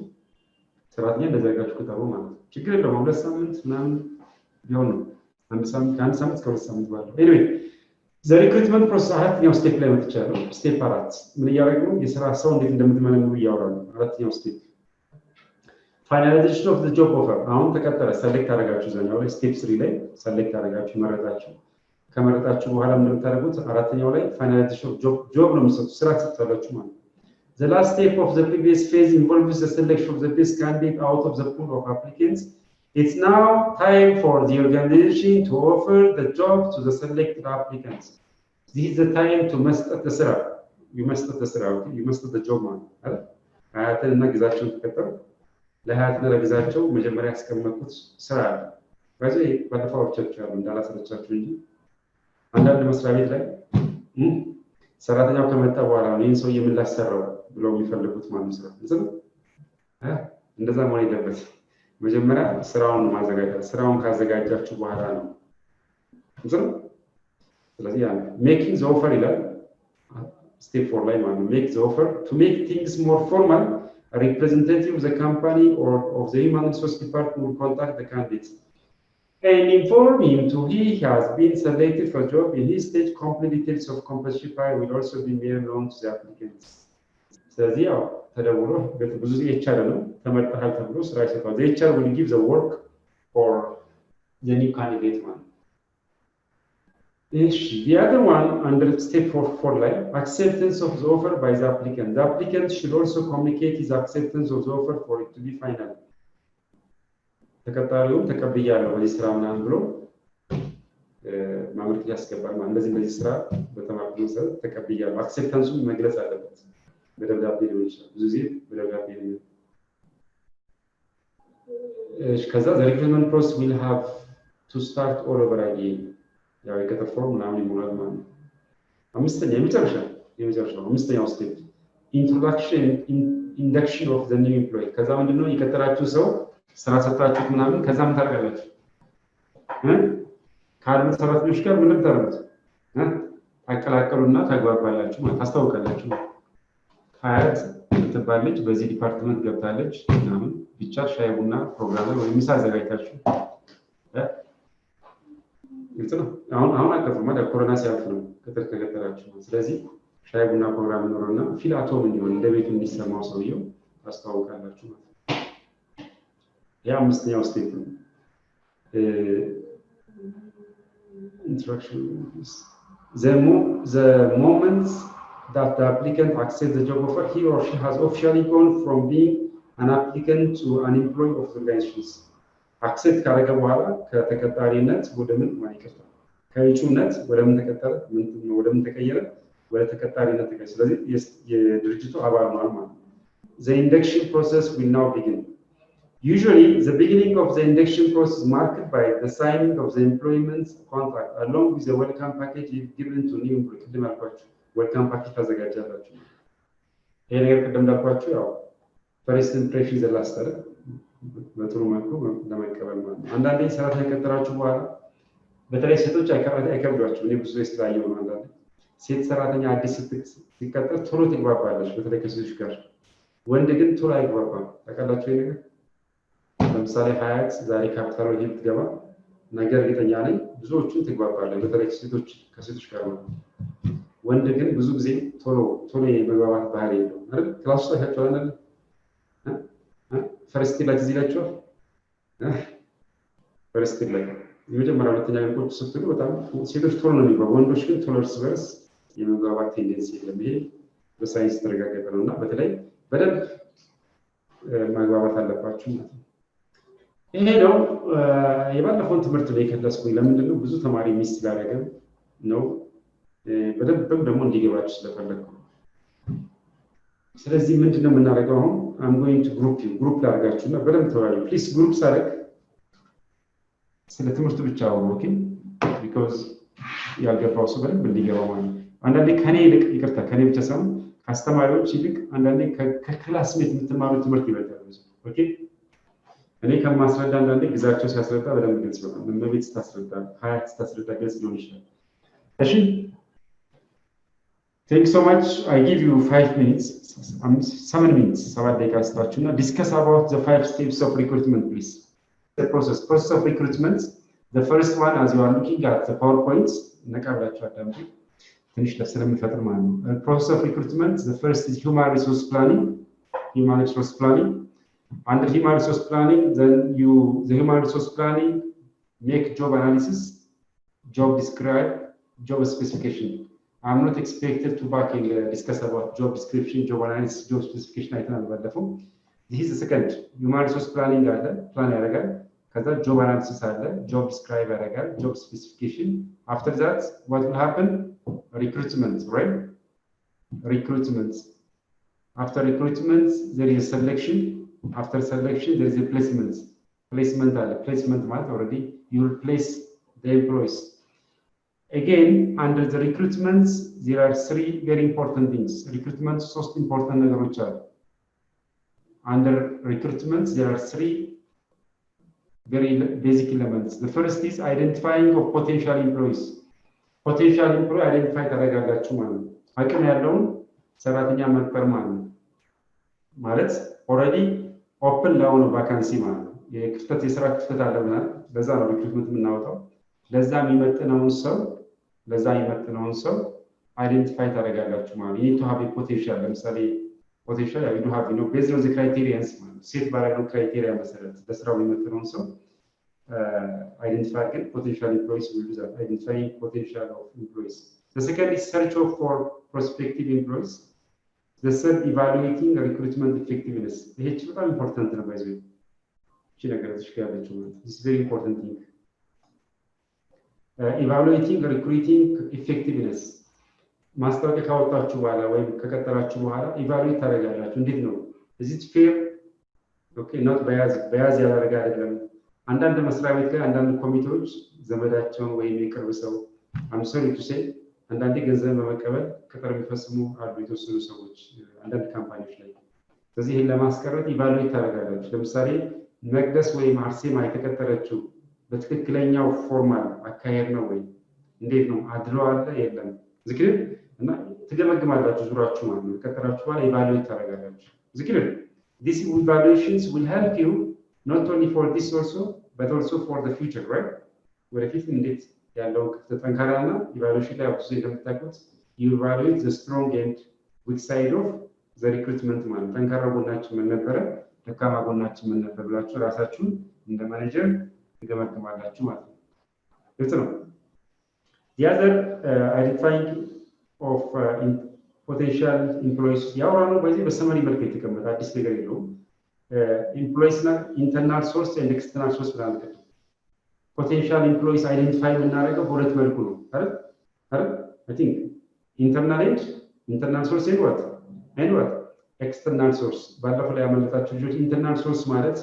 ሰራተኛ እንደዛ አድርጋችሁ ቅጠሩ ማለት ነው። ችግር የለውም። 2 ሳምንት ምናምን ቢሆን ነው። ከአንድ ሳምንት እስከ 2 ሳምንት ባለው ኤኒዌይ ዘ ሪክሩትመንት ፕሮሰስ አራተኛው ስቴፕ ላይ መጥቻለሁ። ስቴፕ 4 ምን እያደረግን ነው? የስራ ሰው እንዴት እንደምትመለምሉ እያወራን ነው። አራተኛው ስቴፕ ፋይናላይዜሽን ኦፍ ዘ ጆብ ኦፈር። አሁን ተቀጠረ፣ ሰሌክት አደረጋችሁ። ዘኛው ላይ ስቴፕ 3 ላይ ሰሌክት አደረጋችሁ፣ መረጣችሁ። ከመረጣችሁ በኋላ እንደምታደርጉት አራተኛው ላይ ፋይናላይዜሽን ኦፍ ጆብ ነው የምትሰጡት፣ ስራ ትሰጣላችሁ ማለት ነው። The last step of the previous phase involves the selection of the best candidate out of the pool of applicants. It's now time for the organization to offer the job to the selected applicants. This is the time to መስጠት ስራ። You መስጠት ስራ፣ you መስጠት the job ማለት አይደል? ሀያትና ግዛቸውን ተከተሉ። ለሀያትና ለግዛቸው መጀመሪያ ያስቀመጡት ስራ አለ። በዚህ ባለፈው አውርቻችኋለሁ እንዳላሰለቻችሁ እንጂ አንዳንድ መስሪያ ቤት ላይ ሰራተኛው ከመጣ በኋላ ነው ይህን ሰውዬ ምን ላሰራው ብለው የሚፈልጉት ማለት ነው። እንደዛ መሆን የለበትም። መጀመሪያ ስራውን ማዘጋጀት፣ ስራውን ካዘጋጃችሁ በኋላ ነው። ስለዚህ ያ ሜኪንግ ዘ ኦፈር ይላል ስቴፕ 4 ላይ ማለት ነው። ሜክ ዘ ኦፈር ቱ ሜክ ቲንግስ ሞር ፎርማል a representative of the company or of the human resource department will contact the candidate and inform him to he has been selected for a job. In his stage, complete details of compensation file will also be made known to the applicants. ስለዚህ ያው ተደውሎ ብዙ ጊዜ HR ነው ተመርጠሃል ተብሎ ስራ ይሰጣል። The HR will give the work for the new candidate one. The other one under step 4 like acceptance of the offer by the applicant. The applicant should also communicate his acceptance of the offer for it to be final. ተቀጣሪውን ተቀብያለሁ በዚህ ስራ ምናምን ብሎ ማመልከቻ ያስገባል ማለት እንደዚህ ስራ በተማርኩት መሰረት ተቀብያለሁ አክሴፕታንሱን መግለጽ አለበት። በደብዳቤ ሊሆን ይችላል። ብዙ ጊዜ በደብዳቤ ነው። ከዛ the recruitment process will have to start all over again. ያው የቅጥር ፎርም ምናምን ይሞላል ማለት ነው። አምስተኛው ስቴፕ ኢንትሮዳክሽን ኢንዳክሽን ኦፍ ዘ ኒው ኤምፕሎይ። ከዛ ምንድነው የቀጠራችሁ ሰው ስራ ሰጣችሁት ምናምን ከዛ ምን ታደርጋላችሁ? ካሉት ሰራተኞች ጋር ምን ታደርጉት? ታቀላቀሉና ታግባባላችሁ ማለት ታስታውቃላችሁ። ሀያት ትባለች በዚህ ዲፓርትመንት ገብታለች ምናምን ብቻ ሻይ ቡና ፕሮግራም ወይ ምሳ አዘጋጅታችሁ ግልጽ ነው። አሁን አቀፈው ማለት ኮሮና ሲያልፍ ነው ቅጥር ተቀጠራችሁ። ስለዚህ ሻይ ቡና ፕሮግራም ኖርና ፊላቶም እንዲሆን እንደ ቤቱ እንዲሰማው ሰውየው ታስታውቃላችሁ ማለት ያ አምስተኛው ስቴፕ ነው። instruction the moment that the applicant accepts the job offer, he or she has officially gone from being an applicant to an employee of the organization. accept ካረገ በኋላ ከተቀጣሪነት ወደ ምን ማለት ነው? ከእጩነት ወደ ምን ተቀጠረ? ወደ ምን ተቀየረ? ወደ ተቀጣሪነት ተቀየረ። ስለዚህ የድርጅቱ አባል ነው ማለት ነው። The induction process will now begin. Usually, the beginning of the induction process is marked by the signing of the employment contract along with the welcome package given to new employees. Welcome package ተዘጋጃላችሁ። ይሄ ነገር ቅድም እንዳልኳችሁ ያው ፈርስት ኢምፕሬሽን ዘ ላስት አይደል? በጥሩ መልኩ ለመቀበል ማለት ነው። አንዳንዴ ሰራተኛ ከቀጠራችሁ በኋላ በተለይ ሴቶች አይከብዷቸው። እኔ ብዙ ስላየው ነው። አንዳንዴ ሴት ሰራተኛ አዲስ ስትቀጠር ቶሎ ትግባባለች፣ በተለይ ከሴቶች ጋር። ወንድ ግን ቶሎ አይግባባም። ታውቃላችሁ ይሄ ነገር። ለምሳሌ ሀያት ዛሬ ካፒታል ሆቴል ትገባ ነገር እርግጠኛ ነኝ ብዙዎቹን ትግባባለች፣ በተለይ ከሴቶች ጋር ነው። ወንድ ግን ብዙ ጊዜ ቶሎ የመግባባት ባህሪ የለውም አይደል? ክላስ ውስጥ ታያቸዋለህ አይደል? ፈርስት ላይ እዚህ ላይቸው ፈርስት ላይ የመጀመሪያ ሁለተኛ ቀን ቁጭ ስትሉ በጣም ሴቶች ቶሎ ነው የሚግባቡ፣ ወንዶች ግን ቶሎ እርስ በርስ የመግባባት ቴንደንሲ የለም። ይሄ በሳይንስ የተረጋገጠ ነው እና በተለይ በደንብ መግባባት አለባችሁ ማለት ነው። ይሄ ነው የባለፈውን ትምህርት ላይ ከለስኩኝ። ለምንድን ነው ብዙ ተማሪ ሚስ ስላደረገ ነው፣ በደንብ ደግሞ እንዲገባችሁ ስለፈለግኩ። ስለዚህ ምንድነው የምናደርገው አሁን? I'm going to group ላድርጋችሁና በደንብ ተወያዩ ፕሊዝ። ግሩፕ ሳደርግ ስለ ትምህርቱ ብቻ አውሩ ኦኬ? ቢኮዝ ያልገባው ሰው በደንብ እንዲገባው ማለት ነው። አንዳንዴ ከኔ ይልቅ ይቅርታ፣ ከኔ ብቻ ሳይሆን ከአስተማሪዎች ይልቅ አንዳንዴ ከክላስሜት የምትማሩት ትምህርት ይበልጣል ኦኬ? እኔ ከማስረዳ አንዳንዴ ግዛቸው ሲያስረዳ በደንብ ግልጽ ይሆናል። መመቤት ስታስረዳ፣ ሀያት ስታስረዳ ግልጽ ሊሆን ይችላል። እሺ Thank you so much. I give you 5 minutes, 7 minutes, 7 days to discuss about the 5 steps of recruitment, please. The process of recruitment. The first one, as you are looking at the PowerPoints, finish the process of recruitment. The first is human resource planning. Under human resource planning, then the human resource planning make job analysis, job describe, job specification. I'm not expected to discuss about job description, job analysis, job specification. This is the second. Human resource planning, job analysis, job describe, job specification. After that, what will happen? Recruitment, right? Recruitment. After recruitment, there is selection. After selection, there is a placement. Placement already. You will place the employees. Again, under the recruitment, there are 3 very important things. Recruitment is most important. Under recruitment, there are 3 very basic elements. The first is identifying of potential employees. Potential employee identify ታደርጋላችሁ ማለት ነው። አቅም ያለውን ሰራተኛ መቅጠር ማለት ኦልሬዲ ኦፕን ለሆነ ቫካንሲ ማለት ነው። የስራ ክፍተት አለ ማለት ለዛ ነው ሪክሩትመንት የምናወጣው። ለዛ የሚመጥነውን ሰው አይደንቲፋይ ታደርጋላችሁ ማለት ነው። you need to have a potential። ለምሳሌ potential you do have based on the criteria ማለት ነው። ሴት ባደረገው ክራይቴሪያ መሰረት ለስራው የሚመጥነውን ሰው identify potential employees will do that. Identifying potential of employees. The second is search for prospective employees. The third, evaluating recruitment effectiveness. This is very important. This is very important thing. Evaluating recruiting effectiveness. ማስታወቂያ ካወጣችሁ በኋላ ወይም ከቀጠራችሁ በኋላ ኢቫሉዌት ታደርጋላችሁ። እንዴት ነው? is it fair? okay, not bias ያደረገ አይደለም። አንዳንድ መስሪያ ቤት ላይ አንዳንድ ኮሚቴዎች ዘመዳቸውን ወይም የቅርብ ሰው I'm sorry to say አንዳንዴ ገንዘብ በመቀበል ቅጥር የሚፈጽሙ አሉ የተወሰኑ ሰዎች አንዳንድ ካምፓኒዎች ላይ። ስለዚህ ይሄን ለማስቀረት ኢቫሉዌት ታደርጋላችሁ። ለምሳሌ መቅደስ ወይም አርሴማ የተቀጠረችው በትክክለኛው ፎርማል አካሄድ ነው ወይ? እንዴት ነው? አድሎ አለ የለም? ዝክር እና ትገመግማላችሁ ዙራችሁ ማለት ነው። ከቀጠራችሁ በኋላ ኢቫሉዌት ታደርጋላችሁ። ዝክር These evaluations will help you not only for this also but also for the future, right? ወደፊት እንዴት ያለው ክፍተት ጠንካራና ኢቫሉዌሽን ላይ አብዙ እንደምታውቁት you evaluate the strong and weak side of the recruitment ማለት ጠንካራ ጎናችን ምን ነበረ፣ ደካማ ጎናችን ምን ነበር ብላችሁ ራሳችሁን እንደ ማኔጀር ትገመግማላችሁ ማለት ነው። ግልጽ ነው። The other identifying of potential employees ያወራነው በዚህ በሰመሪ መልክ የተቀመጠ አዲስ ነገር የለውም። employees na internal source and external source ብለን ከደ potential employees identify የምናደርገው በሁለት መልኩ ነው አይደል? I think internal source and what external source። ባለፈው ላይ ያመለጣችሁ ልጆች internal source ማለት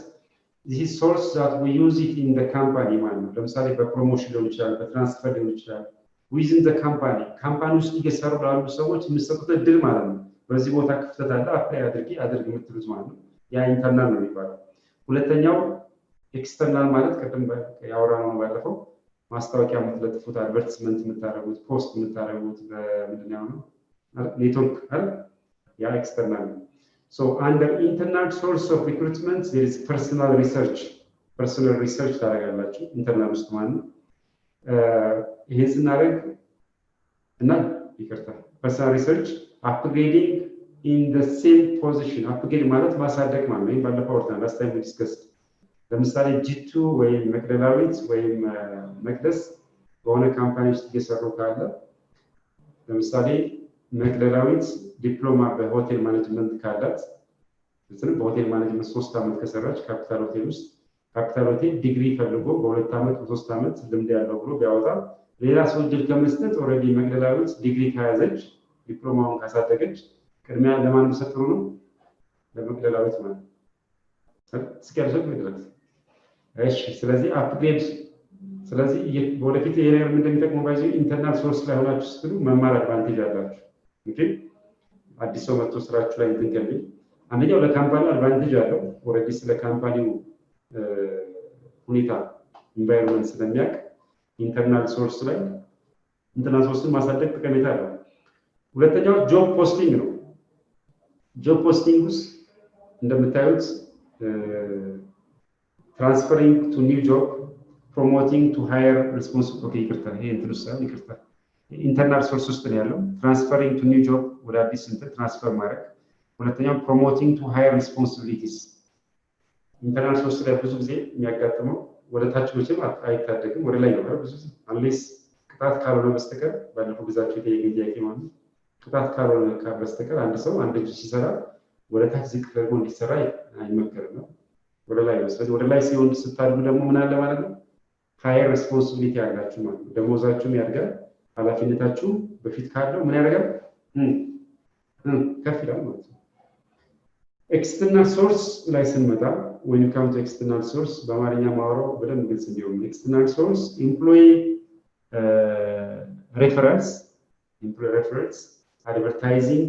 this is source that we use it in the company ማለት ነው ለምሳሌ በፕሮሞሽን ሊሆን ይችላል በትራንስፈር ሊሆን ይችላል within the company ካምፓኒ ውስጥ እየሰሩ ላሉ ሰዎች የሚሰጡት እድል ማለት ነው በዚህ ቦታ ክፍተት አለ አፕላይ አድርግ የምትሉት ማለት ነው ያ ኢንተርናል ነው የሚባለው ሁለተኛው ኤክስተርናል ማለት ቀደም ያወራነው ባለፈው ማስታወቂያ የምትለጥፉት አድቨርታይዝመንት የምታደርጉት ፖስት የምታደርጉት በምንድነው ነው ኔትወርክ አይደል ያ ኤክስተርናል ነው so under internal source of recruitment there is personal research ታደርጋላችሁ ኢንተርናል ውስጥ ማለት ነው ይሄን ስናደርግ እና ይቅርታ personal research upgrading in the same position upgrade ማለት ማሳደግ ማለት ነው ባለፈው ወርታን last time we discussed ለምሳሌ G2 ወይም መቅደላዊት ወይም መቅደስ በሆነ ካምፓኒ ውስጥ እየሰሩ ካለ ለምሳሌ መቅደላዊት ዲፕሎማ በሆቴል ማኔጅመንት ካላት ስለዚህ በሆቴል ማኔጅመንት 3 አመት ከሰራች ካፒታል ሆቴል ውስጥ ካፒታል ሆቴል ዲግሪ ፈልጎ በ2 አመት በ3 አመት ልምድ ያለው ብሎ ቢያወጣ ሌላ ሰው እድል ከመስጠት ኦሬዲ መቅደላዊት ዲግሪ ካያዘች ዲፕሎማውን ካሳደገች ቅድሚያ ለማን ተሰጥሮ ነው ለመቅደላዊት ማለት ስኬርዘት መድረስ እሺ ስለዚህ አፕግሬድ ስለዚህ ወደፊት ይሄ ነገር እንደሚጠቅመው ባይዘ ኢንተርናል ሶርስ ላይ ሆናችሁ ስትሉ መማር አድቫንቴጅ አላችሁ ኦኬ አዲስ ሰው መጥቶ ስራችሁ ላይ እንድንገልኝ አንደኛው ለካምፓኒ አድቫንቴጅ አለው ኦሬዲ ስለ ካምፓኒው ሁኔታ ኢንቫይሮንመንት ስለሚያውቅ ኢንተርናል ሶርስ ላይ ኢንተርናል ሶርስን ማሳደግ ጠቀሜታ አለው ሁለተኛው ጆብ ፖስቲንግ ነው ጆብ ፖስቲንግ ውስጥ እንደምታዩት transferring to new job promoting to higher responsibility okay ይቅርታ ይሄ እንትን ውስጥ ይቅርታ ኢንተርናል ሶርስ ውስጥ ነው ያለው transferring to new job ወደ አዲስ እንትን ትራንስፈር ማድረግ ሁለተኛው promoting to higher responsibilities ኢንተርናል ሶርስ ላይ ብዙ ጊዜ የሚያጋጥመው ወደ ታች መቼም አይታደግም ወደ ላይ ነው ብዙ ጊዜ unless ቅጣት ካልሆነ በስተቀር ባለፈው ግዛቸው የጠየቀኝ ጥያቄ ማለት ቅጣት ካልሆነ በስተቀር አንድ ሰው አንድ እጅ ሲሰራ ወደ ታች ዝቅ ተደርጎ እንዲሰራ አይመከርም ነው ወደ ላይ ነው ስለዚህ ወደ ላይ ሲሆን ስታድጉ ደግሞ ምን አለ ማለት ነው ሃየር ሪስፖንሲቢሊቲ ያላችሁ ማለት ነው ደሞዛችሁም ያድጋል ኃላፊነታችሁ በፊት ካለው ምን ያደርጋል ከፍ ይላል ማለት ነው ኤክስተርናል ሶርስ ላይ ስንመጣ when you come to external source በአማርኛ ማወራው በደንብ ግልጽ እንዲሆን external source employee reference advertising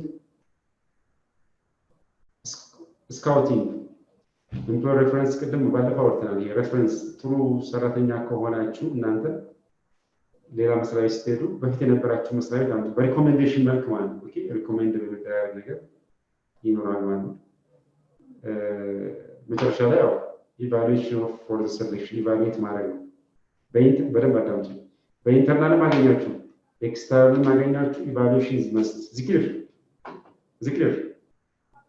scouting employee reference ቅድም ባለፈው ወርተናል የሬፈረንስ ጥሩ ሰራተኛ ከሆናችሁ እናንተ ሌላ መስሪያ ቤት ስትሄዱ በፊት የነበራችሁ መስሪያ ቤት አንተ በሪኮሜንዴሽን መልክ ማለት ነው ኦኬ ሪኮሜንድ በመደረግ ነገር ይኖራል ማለት ነው መጨረሻ ላይ ያው ኢቫሉዌሽን ኦፍ ፎር ዘ ሴሌክሽን ኢቫሉዌት ማድረግ ነው በደንብ አዳምጡ በኢንተርናል ማገኛችሁ ኤክስተርናል ማገኛችሁ ኢቫሉዌሽን መስት ዝክር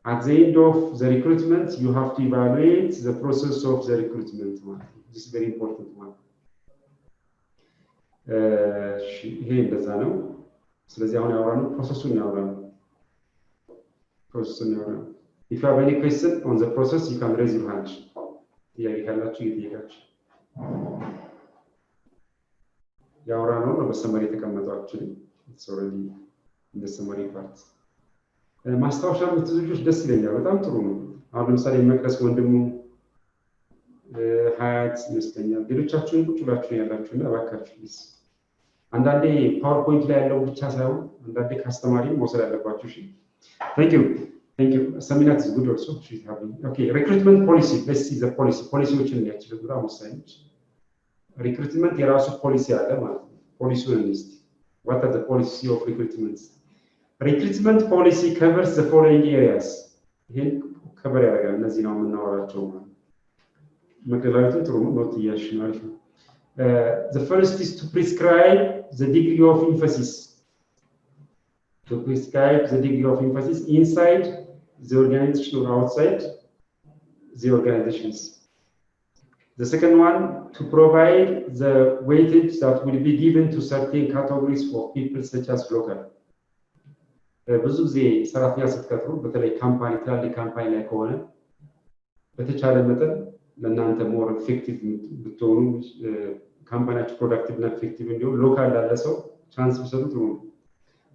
at the end of the recruitment you have to evaluate the process of the recruitment this is very important one ይሄ እንደዛ ነው ስለዚህ አሁን ያወራነው ፕሮሰሱን ያወራነው if you have any question on the process you can raise your hand ጥያቄ ካላችሁ ይጠይቃችሁ ያወራነው ነው በሰመሪ የተቀመጠው actually it's already in the summary part ማስታወሻ ምትዝጆች ደስ ይለኛል በጣም ጥሩ ነው አሁን ለምሳሌ መቅደስ ወንድሙ ሀያት ይመስለኛል ሌሎቻችሁን ቁጭ ብላችሁ ያላችሁና እባካችሁ አንዳንዴ ፓወርፖይንት ላይ ያለው ብቻ ሳይሆን አንዳንዴ ካስተማሪ መውሰድ አለባችሁ እሺ thank you ሰሚናት is good also she's having okay recruitment policy let's see the policyዎችን እንያችለው በጣም ወሳኝ recruitment የራሱ ፖሊሲ አለ ማለት ነው ፖሊሲውን እንስቲ what are the policy of recruitment recruitment policy covers the following areas ይሄን ከበር ያደርጋል እነዚህ ነው የምናወራቸው መገላዊትን ጥሩ ነው ኖት ያሽናል the first is to prescribe the degree of emphasis inside the organization or outside the organizations the second one to provide the weightage that will be given to certain categories of people such as local ብዙ ጊዜ ሰራተኛ ስትቀጥሩ በተለይ ካምፓኒ ትላልቅ ካምፓኒ ላይ ከሆነ በተቻለ መጠን ለእናንተ ሞር ኢፌክቲቭ ብትሆኑ ካምፓኒያችሁ ፕሮዳክቲቭ እና ኢፌክቲቭ እንዲሆን ሎካል ላለ ሰው ቻንስ ብትሰጡ ጥሩ ነው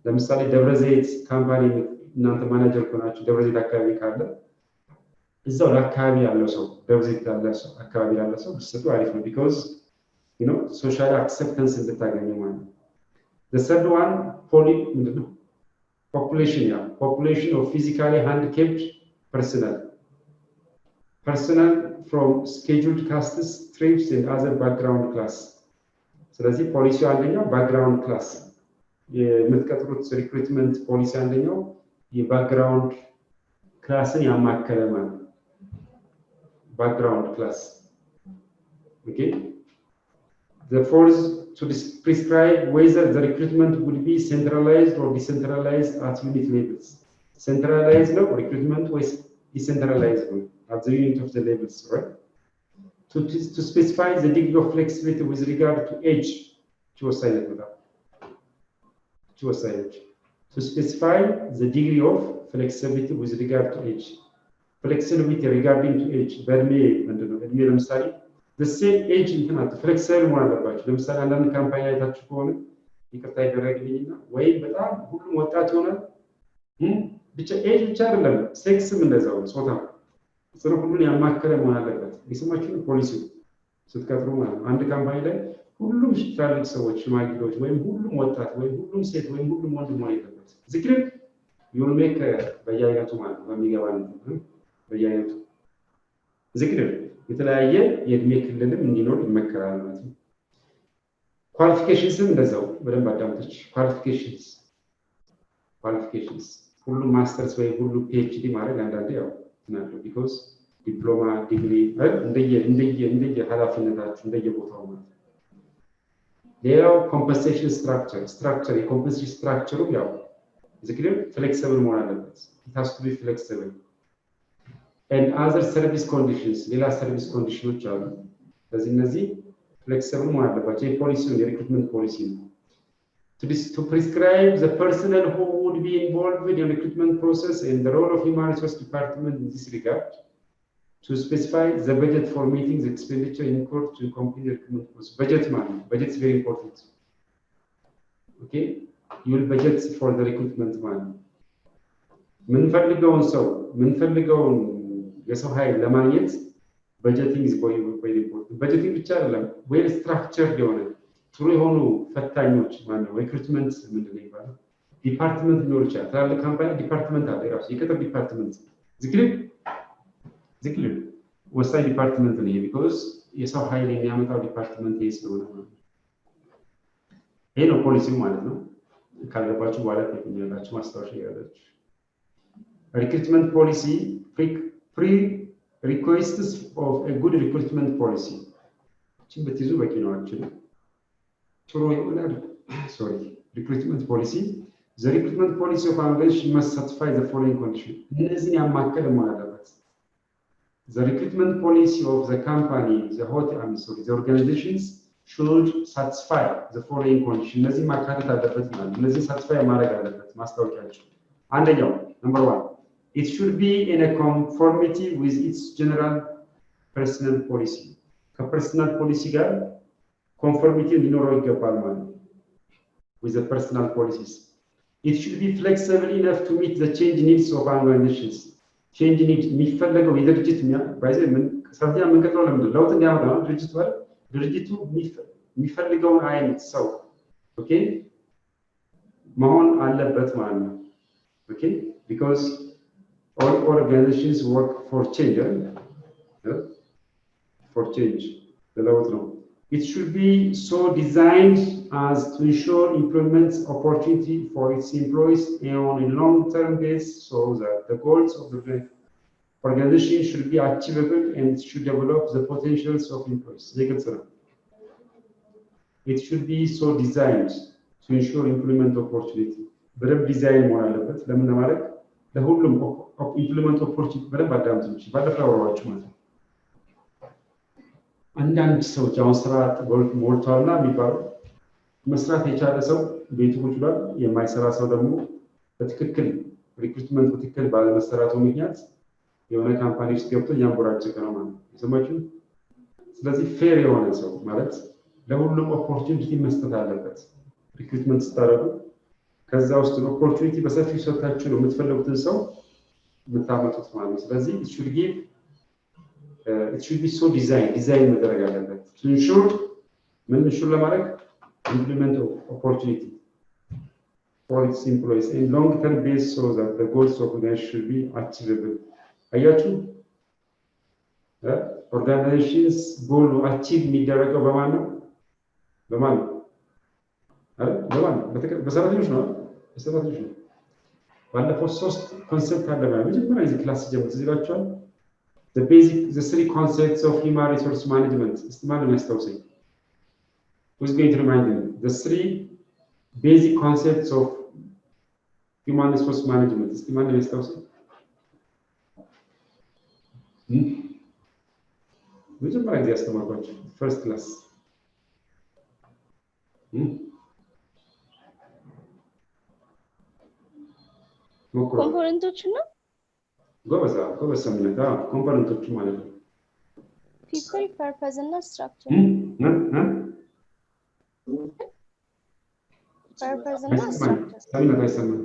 ለምሳሌ ደብረዘይት ካምፓኒ እናንተ ማኔጀር ከሆናችሁ ደብረዘይት አካባቢ ካለ እዛው ለአካባቢ ያለው ሰው ደብዚት ያለው ሰው አካባቢ ያለው ሰው ብትሰጡ አሪፍ ነው because social acceptance እንድታገኙ ማለት ነው። the third one population of physically handicapped personnel from scheduled castes, tribes and other background class. ስለዚህ ፖሊሲው አንደኛው ባክግራውንድ ክላስ የምትቀጥሩት ሪክሩትመንት ፖሊሲ አንደኛው የባክግራውንድ ክላስን ያማከለ ማለት ነው። background class. Okay. The fourth, to prescribe whether the recruitment would be centralized or decentralized at unit levels. Centralized no recruitment was decentralized at the unit of the levels, right? To specify the degree of flexibility with regard to age, to specify the degree of flexibility with regard to age. Flexibility regarding to age, the same age እንትን ፍሌክሲብል መሆን አለባቸው። ለምሳሌ አንዳንድ ካምፓኒ አይታችሁ ከሆነ ይቅርታ ይደረግልኝና ወይ በጣም ሁሉም ወጣት ይሆናል ብቻ ኤጅ ብቻ አይደለም ሴክስም እንደዛው ጾታ ስለ ሁሉን ያማከለ መሆን አለበት። የሰማችሁ ፖሊሲው ስትቀጥሩ ማለት ነው። አንድ ካምፓኒ ላይ ሁሉም ትላልቅ ሰዎች ሽማግሌዎች ወይም ሁሉም ወጣት ወይም ሁሉም ሴት ወይም ሁሉም ወንድ መሆን የለበት። ዝክር ዩኒክ በየአይነቱ ማለት ነው በሚገባን በየአይነቱ ዝክር የተለያየ የእድሜ ክልልም እንዲኖር ይመከራል ማለት ነው። ኳሊፊኬሽንስም እንደዛው በደንብ አዳምጦች ኳሊፊኬሽንስ ሁሉም ማስተርስ ወይ ሁሉ ፒኤችዲ ማድረግ አንዳንዴ ያው ትናለው ቢኮዝ ዲፕሎማ ዲግሪ እንደየ ኃላፊነታችሁ እንደየቦታው ማለት ነው። ሌላው ኮምፐንሴሽን ስትራክቸር የኮምፐንሴሽን ስትራክቸሩ ያው ዝክር ፍሌክሲብል መሆን አለበት። it has to be flexible. And other service conditions, ሌላ ሰርቪስ ኮንዲሽኖች አሉ። ስለዚህ እነዚህ ፍሌክሲብል መሆን አለባቸው። የፖሊሲው የሪክሩትመንት ፖሊሲ ነው። To prescribe the personnel who would be involved in the recruitment process and the role of human resource department in this regard. To specify the budget for meetings expenditure incurred to complete the recruitment process. Budget money. Budget is very important. Okay? You will budget for the recruitment money. ምንፈልገውን ሰው ምንፈልገውን የሰው ኃይል ለማግኘት በጀቲንግ is very important. በጀቲንግ ብቻ አይደለም ዌል ስትራክቸርድ የሆነ ጥሩ የሆኑ ፈታኞች ማለት ሪክሩትመንት ምንድነው ይባላል ዲፓርትመንት ሊኖር ይችላል። ትላልቅ ካምፓኒ ዲፓርትመንት አለ ራሱ የቅጥር ዲፓርትመንት ዝክር ወሳኝ ዲፓርትመንት ነው ቢኮዝ የሰው ኃይል የሚያመጣው ዲፓርትመንት ይሄ ስለሆነ ማለት ነው። ይሄ ነው ፖሊሲው ማለት ነው። ካልገባችሁ በኋላ ተከታተላችሁ ማስታወሻ ያላችሁ recruitment policy prerequisites of a good recruitment policy. በትይዙ በቂ ነው actually. Recruitment policy. The recruitment policy of an organization must satisfy the following conditions. እነዚህን ያማከለ መሆን አለበት። The recruitment policy of the company, the organizations should satisfy the following conditions. እነዚህ ማካተት አለበት ማለት ነው። እነዚህ satisfy ማድረግ አለበት ማስታወቂያቸው። አንደኛው number 1 it should be in a conformity with its general personnel policy. ከፐርሰናል ፖሊሲ ጋር conformity እንዲኖረው ይገባል ማለት ነው። with the personal policies. It should be flexible enough to meet the change needs of organizations. change needs የሚፈልገው የድርጅት ባይዘ ምን ሰፊያ መንከተው ለምን ለውጥ እንዲያመጣ ነው ድርጅቱ የሚፈልገውን አይነት ሰው ኦኬ መሆን አለበት ማለት ነው። okay because all organizations work for change the law no. It should be so designed as to ensure employment opportunity for its employees on a long-term basis so that the goals of the organization should be achievable and should develop the potentials of employees. It should be so designed to ensure employment opportunity. በደንብ ዲዛይን መሆን አለበት። ለምን ማለት ለሁሉም ኢምፕሊመንት ኦፖርቹኒቲ በደንብ አዳምጡኝ። ባለፈው አወራችሁ ማለት ነው። አንዳንድ ሰዎች አሁን ስራ ሞልቷልና የሚባለው መስራት የቻለ ሰው ቤቱ ቁጭ ብሏል። የማይሰራ ሰው ደግሞ በትክክል ሪክሩትመንት በትክክል ባለመሰራቱ ምክንያት የሆነ ካምፓኒ ውስጥ ገብቶ ያንቦራጨቀ ነው ማለት ነው። የሰማችሁ? ስለዚህ ፌር የሆነ ሰው ማለት ለሁሉም ኦፖርቹኒቲ መስጠት አለበት። ሪክሩትመንት ስታደርጉ ከዛ ውስጥ ኦፖርቹኒቲ በሰፊው ሰጣችሁ ነው የምትፈልጉትን ሰው የምታመጡት ማለት ነው። ስለዚህ it should give it should be so designed መደረግ አለበት to ensure ምን ensure ለማድረግ implement of opportunity for its employees in long term basis so that the goals of organization should be achievable አያችሁ organizations goal achieve የሚደረገው በማን ነው በሰራተኞች ነው ባለፈው 3 ኮንሰፕት አለ ማለት መጀመሪያ እዚህ ክላስ ጀምሮ ትዝላችኋል the three concepts of human resource management እስቲ ማን ያስታውሰኝ who's going to remind me the three basic concepts of human resource management እስቲ ማን ያስታውሰኝ መጀመሪያ ጊዜ ያስተማርኳችሁ first class ኮምፖነንቶች ነው ጎበዛ ሰምነታ ኮምፖነንቶች ማለት ነው people purpose እና structure purpose እና structure ሰምነታ ይሰማል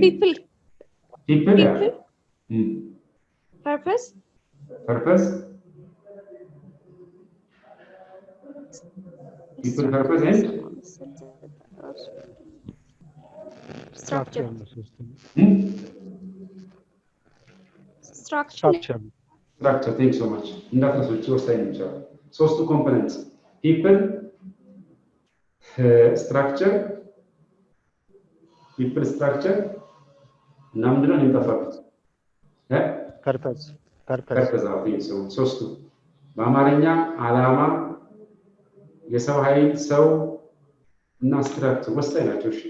people purpose people purpose and structure thank you so much እንዳትረሱት ወሳኝ ነው ሶስቱ ኮምፖነንትስ people structure እና ምንድነው የሚጠፋበት purpose ነው ሶስቱ በአማርኛ ዓላማ የሰው ኃይል ሰው እና ስትራክቸር ወሳኝ ናቸው እሺ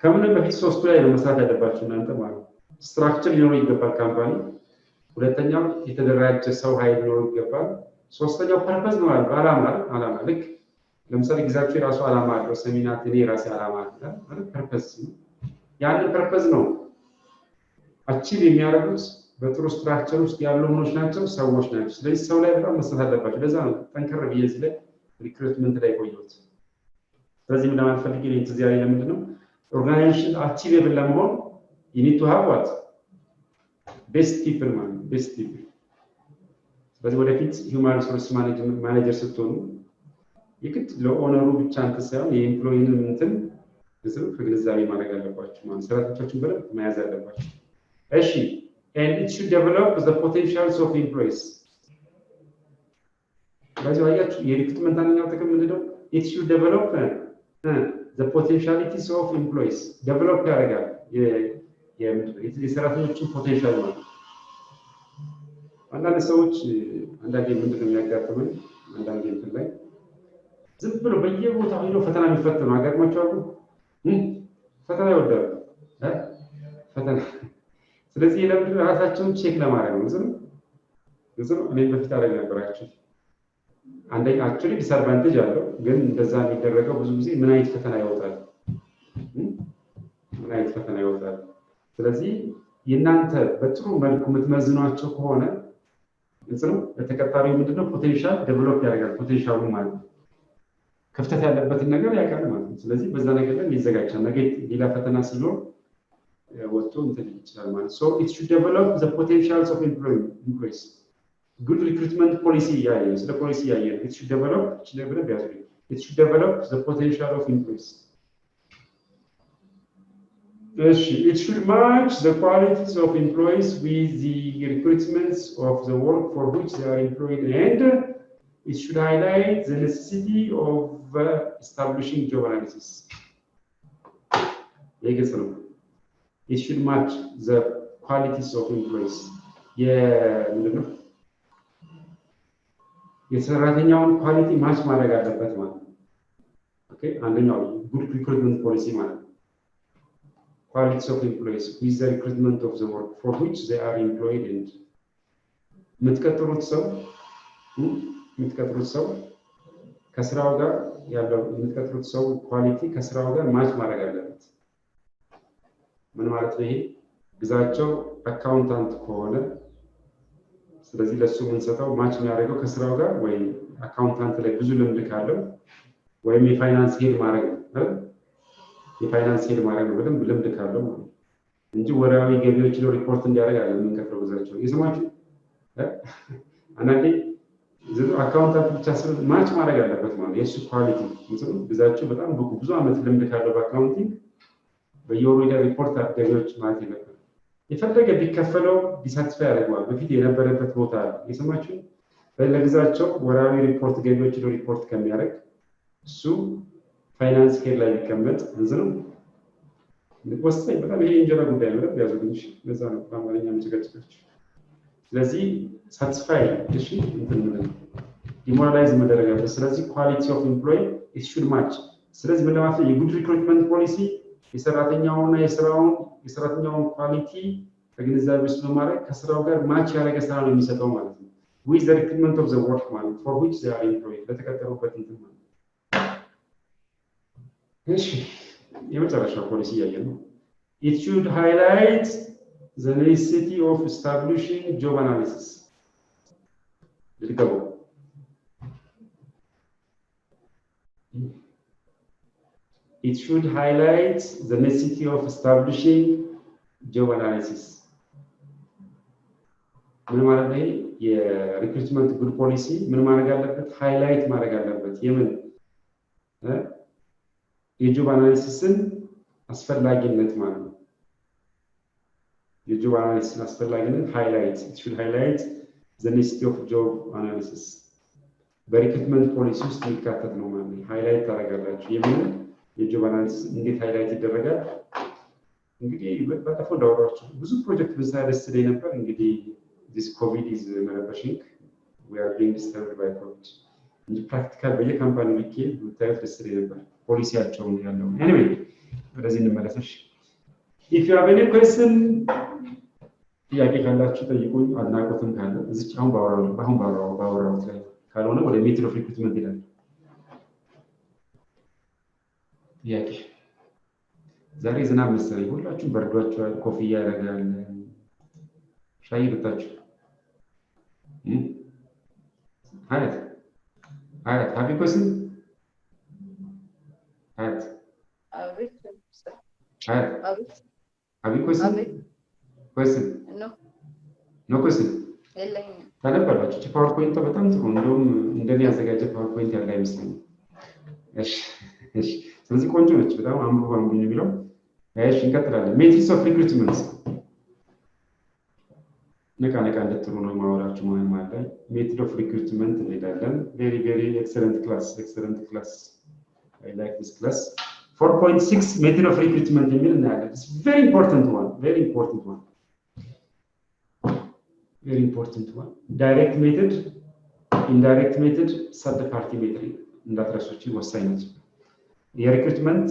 ከምን በፊት ሶስቱ ላይ ነው መስራት ያለባችሁ እናንተ ማለት ስትራክቸር ሊኖር ይገባል ካምፓኒ ሁለተኛው የተደራጀ ሰው ኃይል ሊኖር ይገባል ሶስተኛው ፐርፐዝ ነው ዓላማ ልክ ለምሳሌ ግዛችሁ የራሱ ዓላማ አለው ሰሚናት እኔ ራሴ ዓላማ አለ ማለት ፐርፐዝ ያን ፐርፐዝ ነው አቺቭ የሚያደርጉት በጥሩ ስትራክቸር ውስጥ ያሉ ምኖች ናቸው ሰዎች ናቸው ስለዚህ ሰው ላይ በጣም መስራት አለባችሁ ለዛ ነው ጠንከር ብዬ ላይ ሪክሩትመንት ላይ ቆየሁት ስለዚህ ምን ለማለት ፈልጌ ነው እዚህ ላይ ለምንድነው organization achievable ለመሆን you need to have what best people ስለዚህ ወደፊት human resource manager ስትሆኑ የግድ ለኦነሩ ብቻ እንትን ሳይሆን የኤምፕሎይን እንትን ግንዛቤ ማድረግ አለባችሁ ማለት ሰራተኞችን በደንብ መያዝ አለባችሁ እሺ and it should develop the potentials of employees ስለዚህ አያችሁ የሪክሩትመንት አንደኛው ጥቅም ምንድነው it should develop the potentialities of employees develop ያደርጋል የሰራተኞችን ፖቴንሻል ማለት አንዳንድ ሰዎች አንዳንዴ ምንድነው የሚያጋጥመው አንዳንዴ እንትን ላይ ዝም ብሎ በየቦታው ሄዶ ፈተና የሚፈተኑ አጋጥሟቸዋል ፈተና ይወዳሉ ፈተና ስለዚህ ለምን ራሳቸውን ቼክ ለማድረግ ነው ዝም እኔ በፊት አደረግ ነበራችሁ አንደኛ አክቹሊ ዲስአድቫንቴጅ አለው ግን እንደዛ የሚደረገው ብዙ ጊዜ ምን አይነት ፈተና ይወጣል ስለዚህ የናንተ በጥሩ መልኩ የምትመዝኗቸው ከሆነ እንስሩ በተቀጣሪው ምንድነው ፖቴንሻል ዴቨሎፕ ያደርጋል ፖቴንሻሉ ማለት ክፍተት ያለበትን ነገር ያውቃል ማለት ነው ስለዚህ በዛ ነገር ላይ ይዘጋጃል ነገ ሌላ ፈተና ሲኖር ወጥቶ እንትን ይችላል ማለት so it should develop the potentials of employees good recruitment policy ያያል ስለ ፖሊሲ ያያል it should develop the potential of employees it should match the qualities of employees with the requirements of the work for which they are employed and it should highlight the necessity of establishing job analysis it should match the qualities of employees ምንድነው የሰራተኛውን ኳሊቲ ማች ማድረግ አለበት ማለት ነው ኦኬ አንደኛው good recruitment policy ማለት ነው qualities of employees with the recruitment of the work for which they are employed and የምትቀጥሩት ሰው ከስራው ጋር ያለው የምትቀጥሩት ሰው ኳሊቲ ከስራው ጋር ማች ማድረግ አለበት ምን ማለት ነው ይሄ ግዛቸው አካውንታንት ከሆነ ስለዚህ ለሱ ምንሰጠው ማች የሚያደርገው ከስራው ጋር ወይ አካውንታንት ላይ ብዙ ልምድ ካለው ወይም የፋይናንስ ሄድ ማድረግ ነው በደንብ ልምድ ካለው እንጂ ወራዊ ገቢዎች ነው ሪፖርት እንዲያደርግ አለ የምንከፍለው ግዛቸው የሰማችሁ አንዳንዴ አካውንታንት ብቻ ስለሆነ ማች ማድረግ አለበት ማለት የሱ ኳሊቲ እንትኑ ግዛቸው በጣም ብዙ አመት ልምድ ካለው በአካውንቲንግ በየወሩ ሪፖርት ገቢዎች ማለት ይነበራል የፈለገ ቢከፈለው ዲሳቲስፋይ ያደርገዋል በፊት የነበረበት ቦታ አለ የሰማችሁ በለግዛቸው ወራዊ ሪፖርት ገቢዎች ነው ሪፖርት ከሚያደርግ እሱ ፋይናንስ ኬር ላይ ቢቀመጥ እንዝነው ወሳኝ በጣም ይሄ እንጀራ ጉዳይ ነው ያዙልኝ ለዛ ነው በአማርኛ የምትገልጽላችሁ ስለዚህ ሳቲስፋይ እሺ እንትን ዲሞራላይዝ መደረግ አለበት ስለዚህ ኳሊቲ ኦፍ ኤምፕሎይ ኢት ሹድ ማች ስለዚህ ምን ለማለት የጉድ ሪክሩትመንት ፖሊሲ የሰራተኛውና የሰራተኛውን ኳሊቲ ከግንዛቤ ውስጥ በማድረግ ከስራው ጋር ማች ያደረገ ስራ ነው የሚሰጠው ማለት ነው with the recruitment of the work ማለት for which they are employed ለተቀጠሩበት እንትን ማለት እሺ የመጨረሻው ፖሊሲ ያየን ነው it should highlight the necessity of establishing job analysis ልትገቡ it should highlight the necessity of establishing job analysis ምን ማለት ነው የሪክሩትመንት ጉድ ፖሊሲ ምን ማድረግ አለበት ሃይላይት ማድረግ አለበት የምን የጆብ አናሊሲስን አስፈላጊነት ማለት ነው የጆብ አናሊሲስን አስፈላጊነት ሃይላይት it should highlight the necessity of job analysis በሪክሩትመንት ፖሊሲ ውስጥ የሚካተት ነው ማለት ነው ሃይላይት ታደርጋላችሁ የምን የጆብ አናሊሲስ እንዴት ሃይላይት ይደረጋል እንግዲህ በጣም ዳውራችሁ ብዙ ፕሮጀክት ብንሰራ ደስ ይለኝ ነበር እንግዲህ this COVID is manifesting we are being disturbed by COVID እንጂ ፕራክቲካል በየካምፓኒው ቢኬድ ብታዩት ደስ ይለኝ ነበር ፖሊሲያቸው ያለው anyway ወደዚህ እንመለስሽ if you have any question ጥያቄ ካላችሁ ጠይቁኝ አድናቆትም ካለ እዚች አሁን ባወራው ላይ ካልሆነ ወደ ሜትር ኦፍ ሪክሩትመንት ይላል ጥያቄ ዛሬ ዝናብ መሰለኝ ሁላችሁም በርዷችኋል ኮፍያ ያደርጋል ሻይ ብታችሁ አያት have you question አያት አቤት አያት አቤት have you question question no question የለኝም ታነባላችሁ ፓወርፖይንት በጣም ጥሩ እንደውም እንደኔ ያዘጋጀ ፓወርፖይንት ያለ አይመስለኝም እሺ ስለዚህ ቆንጆ ነች በጣም አንብቡ የሚለው እሺ እንቀጥላለን ሜትሪክስ ኦፍ ሪክሩትመንት ነቃ እንድትሉ ነው ማወራችሁ ማለት ላይ ሜትድ ኦፍ ሪክሩትመንት እንሄዳለን very excellent class I like this class 4.6 method of recruitment የሚል እናያለን it's very important one direct method indirect method third party method እንዳትረሱት ወሳኝ ነው የሪክሩትመንት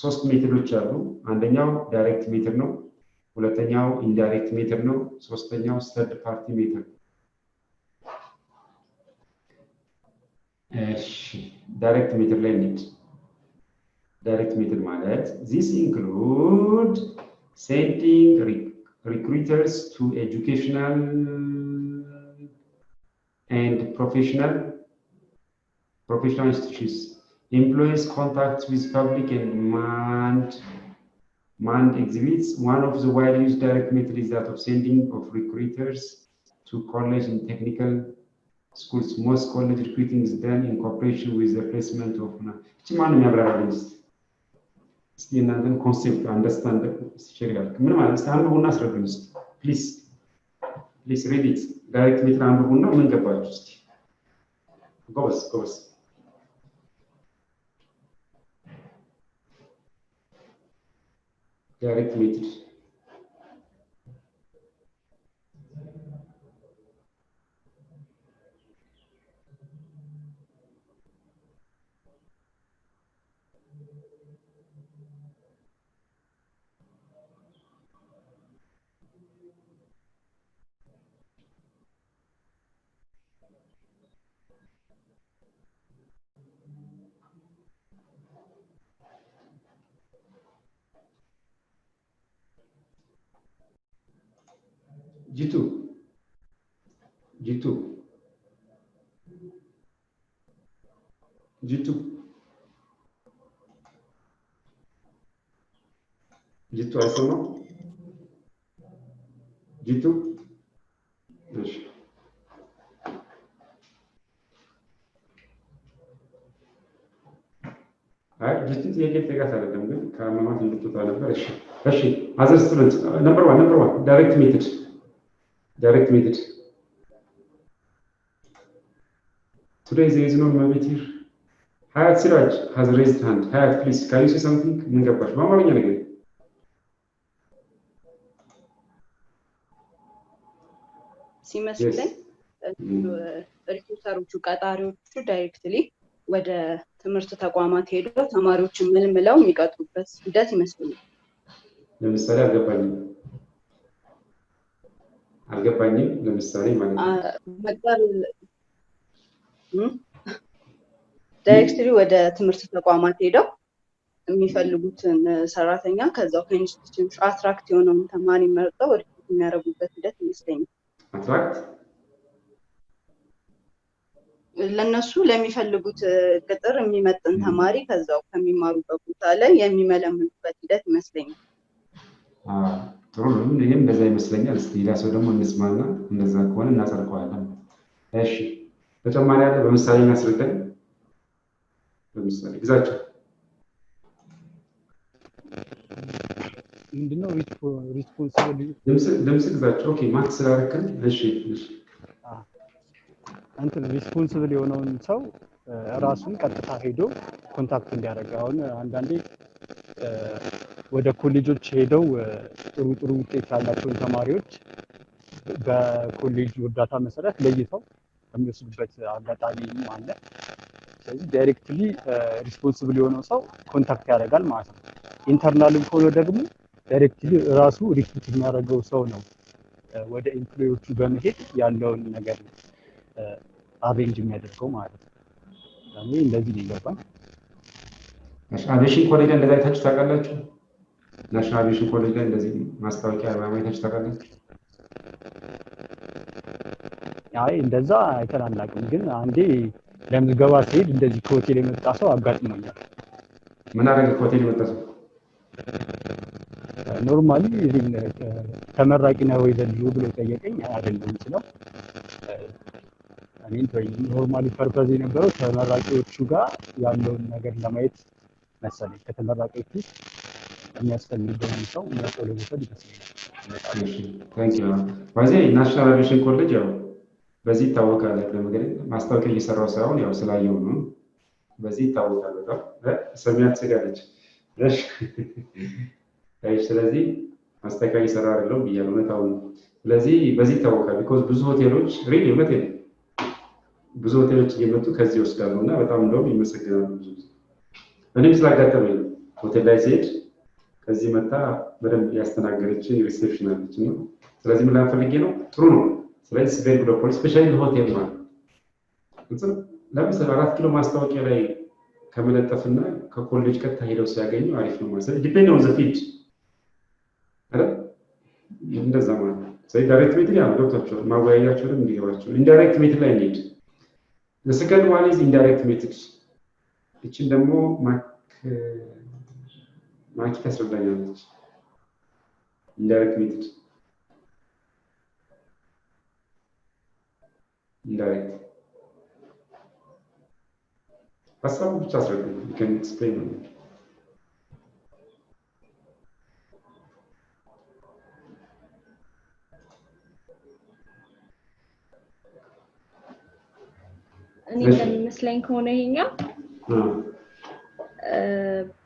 ሶስት ሜተዶች አሉ አንደኛው ዳይሬክት ሜተድ ነው ሁለተኛው ኢንዳይሬክት ሜተድ ነው ሶስተኛው ሰርድ ፓርቲ ሜተድ እሺ ዳይሬክት ሜተድ ላይ እንሂድ ዳይሬክት ሜተድ ማለት this include sending recruiters to educational and professional institutions employees contact with public and manned exhibits. One of the widely used direct methods is that of sending of recruiters to college and technical schools. Most college recruiting is done in cooperation with the placement of Chimano Yabrabis. Still concept understand please read it. Direct method Go. Direct method G2 አይሰማም ጂቱ እሺ አይ ጂቱ ጥያቄ ጠይቃት አይደለም ግን ከአማማት እንድትወጣ ነበር እሺ other students number 1 direct method today there is no movement here Hayat Siraj has raised hand Hayat please can you say something ምን ገባሽ በአማርኛ ነገር ሲመስለኝ ሪክሩተሮቹ ቀጣሪዎቹ ዳይሬክትሊ ወደ ትምህርት ተቋማት ሄደው ተማሪዎችን ምልምለው የሚቀጥሩበት ሂደት ይመስለኛል። ለምሳሌ አልገባኝም ለምሳሌ ማለት ነው ዳይሬክትሊ ወደ ትምህርት ተቋማት ሄደው የሚፈልጉትን ሰራተኛ ከዛው ከኢንስቲትዩሽን አትራክት የሆነውን ተማሪ መርጠው ሪክሩት የሚያደርጉበት ሂደት ይመስለኛል። አትራክት ለነሱ ለሚፈልጉት ቅጥር የሚመጥን ተማሪ ከዛው ከሚማሩበት ቦታ ላይ የሚመለምሉበት ሂደት ይመስለኛል። ጥሩ ነው ይሄም እንደዛ ይመስለኛል። እስቲ ሌላ ሰው ደግሞ እንስማና እንደዛ ከሆነ እናጸድቀዋለን። እሺ ተጨማሪ አለ በምሳሌ እናስረዳኝ። በምሳሌ ግዛቸው ምንድነው ሪስፖንሲብል ድምጽ ግዛቸው ኦኬ ማክስ ስላደረክን እሺ አንተ ሪስፖንሲብል የሆነውን ሰው ራሱን ቀጥታ ሄዶ ኮንታክት እንዲያደርግ አሁን አንዳንዴ ወደ ኮሌጆች ሄደው ጥሩ ውጤት ያላቸውን ተማሪዎች በኮሌጅ እርዳታ መሰረት ለይተው የሚወስዱበት አጋጣሚ አለ። ስለዚህ ዳይሬክትሊ ሪስፖንሲብል የሆነው ሰው ኮንታክት ያደርጋል ማለት ነው። ኢንተርናል ሆኖ ደግሞ ዳይሬክትሊ ራሱ ሪክሩት የሚያደርገው ሰው ነው ወደ ኤምፕሎዮቹ በመሄድ ያለውን ነገር አሬንጅ የሚያደርገው ማለት ነው። ያኔ እንደዚህ ነው ይገባል። አቪዬሽን ኮሌጅ እንደዛ አይታችሁ ታውቃላችሁ? ናሽናል አቪዬሽን ኮሌጅ ላይ እንደዚህ ማስታወቂያ አይታችሁ ታውቃላችሁ? አይ እንደዛ አይተናናቅም፣ ግን አንዴ ለምዝገባ ሲሄድ እንደዚህ ከሆቴል የመጣ ሰው አጋጥሞኛል። ምን አደረገ ከሆቴል የመጣ ሰው? ኖርማሊ ተመራቂ ነው ወይ ዘንድሮ ብሎ ጠየቀኝ። አይደለም ስለው እኔን ኖርማሊ ፐርፐዝ የነበረው ተመራቂዎቹ ጋር ያለውን ነገር ለማየት መሰለኝ። ከተመራቂዎቹ የሚያስፈልገውን ሰው መርጦ ለመውሰድ ይመስለኛል። ታንክ ዩ ዋዜ ናሽናል አቪዬሽን ኮሌጅ ያው በዚህ ይታወቃል። ለምግድ ማስታወቂያ እየሰራው ሳይሆን ያው ስላየው ነው። በዚህ ይታወቃል። በጣም ሰሚያት ስጋለች። እሺ ስለዚህ ማስታወቂያ እየሰራ አይደለም ብያለሁ ነው ታውን። ስለዚህ በዚህ ይታወቃል። ቢኮዝ ብዙ ሆቴሎች ሪሊ እውነቴን ብዙ ሆቴሎች እየመጡ ከዚህ ወስዳሉና በጣም እንደውም ይመሰገናሉ። ብዙ እኔም ስላጋጠመኝ ሆቴል ላይ ሲሄድ ከዚህ መጣ በደንብ ያስተናገረችኝ ሪሴፕሽን አለች ነው። ስለዚህ ምን ላፈልጌ ነው ጥሩ ነው። ስለዚህ ስፔር ግሎ ፖሊስ ስፔሻሊ ሆቴል ማለት ለምሳሌ 4 ኪሎ ማስታወቂያ ላይ ከመለጠፍና ከኮሌጅ ቀጥታ ሄደው ሲያገኙ አሪፍ ነው ማለት ነው። ዲፔንድ ኦን ዘ ፊልድ አይደል? እንደዛ ማለት ነው። ስለዚህ ዳይሬክት ሜትድ ያው ዶክተሮች ማወያያቸውንም እንዲገባቸው ኢንዳይሬክት ሜትድ ላይ እንሂድ። The second one is indirect methods. እቺን ደግሞ ማኪ ታስረዳኛለች። indirect method indirect ሀሳቡ ብቻ አስረዳኝ። you can explain it. እኔ እንደሚመስለኝ ከሆነ ይሄኛው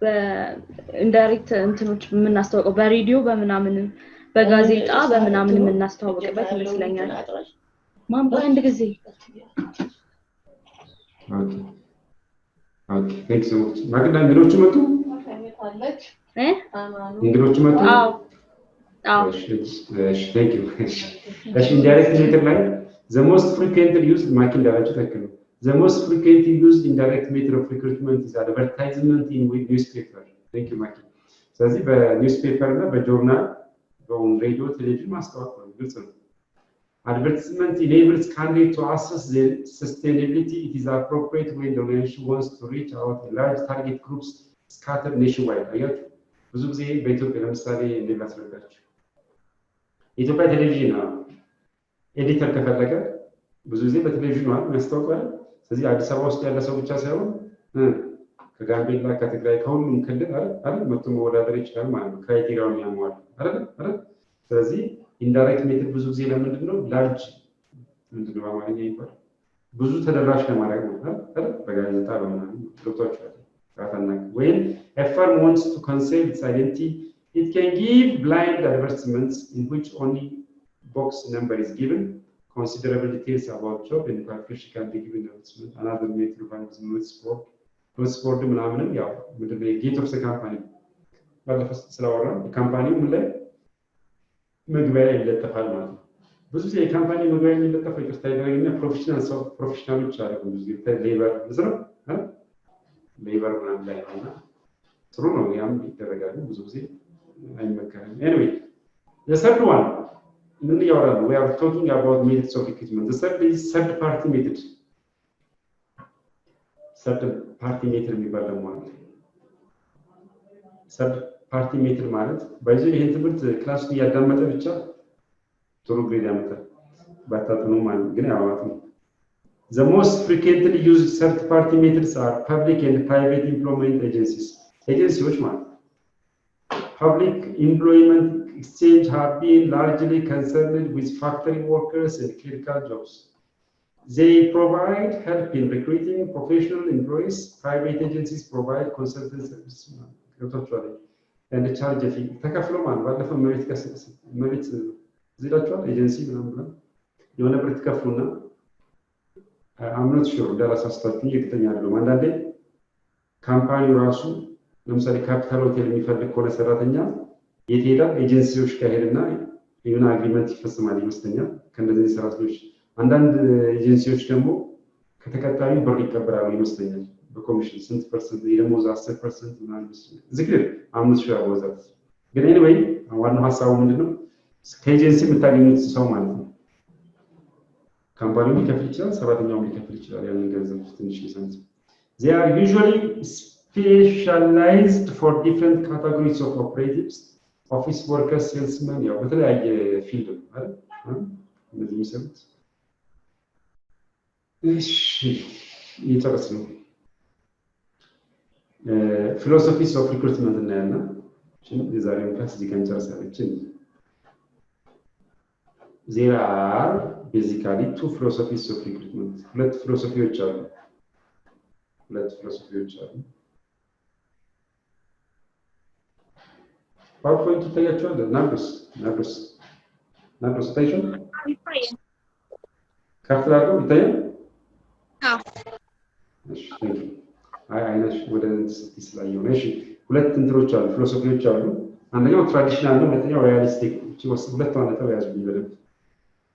በኢንዳይሬክት እንትኖች የምናስተዋውቀው በሬዲዮ በምናምን በጋዜጣ በምናምን የምናስተዋውቅበት ይመስለኛል። ማንባ አንድ ጊዜ ኦኬ ቴንክ ዩ ሶ ማች ማግዳ እንግዶቹ መጡ እንግዶቹ መጡ። አዎ እሺ ቴንክ ዩ እሺ ኢንዳይሬክት ሜትድ ላይ the most frequently used ማኪን ዳራቸው ተከለ The most frequently used indirect method of recruitment is advertisement in newspaper. Thank you, Maki. ስለዚህ በኒውስፔፐር እና በጆርናል በሬዲዮ ቴሌቪዥን ማስታወቅ ነው። ግልጽ ነው። Advertisement enables candidates to assess their sustainability. It is appropriate when the organization wants to reach out to large target groups scattered nationwide. አያችሁ ብዙ ጊዜ በኢትዮጵያ ለምሳሌ እንዴት ላስረዳችሁ የኢትዮጵያ ቴሌቪዥን ኤዲተር ከፈለገ ብዙ ጊዜ በቴሌቪዥን ነው የሚያስታውቀው። ስለዚህ አዲስ አበባ ውስጥ ያለ ሰው ብቻ ሳይሆን ከጋምቤላ ከትግራይ ከሁሉም ክልል አይደል መጥቶ መወዳደር ይችላል ማለት ነው። ክራይቴሪያውን ያሟላ አይደል። ስለዚህ ኢንዳይሬክት ሜትድ ብዙ ጊዜ ለምንድን ነው ላርጅ ምንድን ነው በአማርኛ ይባላል ብዙ ተደራሽ ለማድረግ ነው አይደል በጋዜጣ በምናምን ገብቷችኋል። When a firm wants to conceal its identity, it can give blind advertisements in which only box number is given. Considerable details about job and qualification can be given advertisement. Another way to find is notice board ምናምንም ያው ምንድን ነው ጌት ኦፍ ዘ ካምፓኒ ባለፈው ስለወራ ካምፓኒው ምን ላይ መግቢያ ላይ ይለጠፋል ማለት ነው። ብዙ ጊዜ የካምፓኒ መግቢያ የሚለጠፈው ይቅርታ ይደረግና ፕሮፌሽናሎች አሉ ብዙ ጊዜ ሌበር ነው ሌበር ምናምን ላይ ነውና ጥሩ ነው ያም ይደረጋል ብዙ ጊዜ አይመከርም። Anyway, the third one ምን ያወራሉ? We are talking about methods of recruitment. The third is third party method. third party method የሚባል ደግሞ አለ። third party method ማለት በዚህ ይሄን ትምህርት ክላስ ውስጥ እያዳመጠ ብቻ ጥሩ ግሬድ ያመጣል ባታጥኑ ማለት ግን ያዋጣል። The most frequently used third-party methods are public and private employment agencies. Agencies ማለት public employment exchange have been largely concerned with factory workers and clerical jobs. They provide help in recruiting professional employees. Private agencies provide consulting services and charge a fee. ተከፍሎ ማለት ባለፈው መሬት ዝላችኋል ኤጀንሲ ምናምን የሆነ ብር ትከፍሉና አምኖት ሹር እንዳላሳስታችሁ እርግጠኛ አይደለሁም። አንዳንዴ ካምፓኒው ራሱ ለምሳሌ ካፒታል ሆቴል የሚፈልግ ከሆነ ሰራተኛ የት ሄዳል? ኤጀንሲዎች ጋር ሄድና የሆነ አግሪመንት ይፈጽማል ይመስለኛል ከእነዚህ ሰራተኞች። አንዳንድ ኤጀንሲዎች ደግሞ ከተቀጣዩ ብር ይቀበላሉ ይመስለኛል በኮሚሽን ስንት ፐርሰንት የደሞዝ 10% ምናምን ይመስለኛል። ዝክር አምኖት ሹር አወዛት ግን ኤኒዌይ ዋናው ሀሳቡ ምንድነው? ከኤጀንሲ የምታገኙት ሰው ማለት ነው። ካምፓኒው ሊከፍል ይችላል፣ ሰራተኛው ሊከፍል ይችላል ያንን ገንዘብ ትንሽ ይሰንት። They are usually specialized for different categories of operatives, office workers, salesmen ያው በተለያየ ፊልድ ነው አይደል? እነዚህ የሚሰሩት እሺ እየጨረስን ነው። ፊሎሶፊስ ኦፍ ሪክሩትመንት እናያለን። የዛሬውን ክላስ እዚህ ጋር እንጨርሳለን። There are basically two philosophies of recruitment. ሁለት ፊሎሶፊዎች አሉ። ፓወርፖይንት ይታያችኋል? ናርዶስ ታይሽን ከፍል አድርገው ይታያል? እሺ አይነሽ ወደ ስትይ ስላየው ነው። እሺ ሁለት እንትኖች አሉ፣ ፊሎሶፊዎች አሉ። አንደኛው ትራዲሽናል ነው፣ ሁለተኛው ሪያሊስቲክ። ሁለት ማለት ነው ያዙ ይበለም።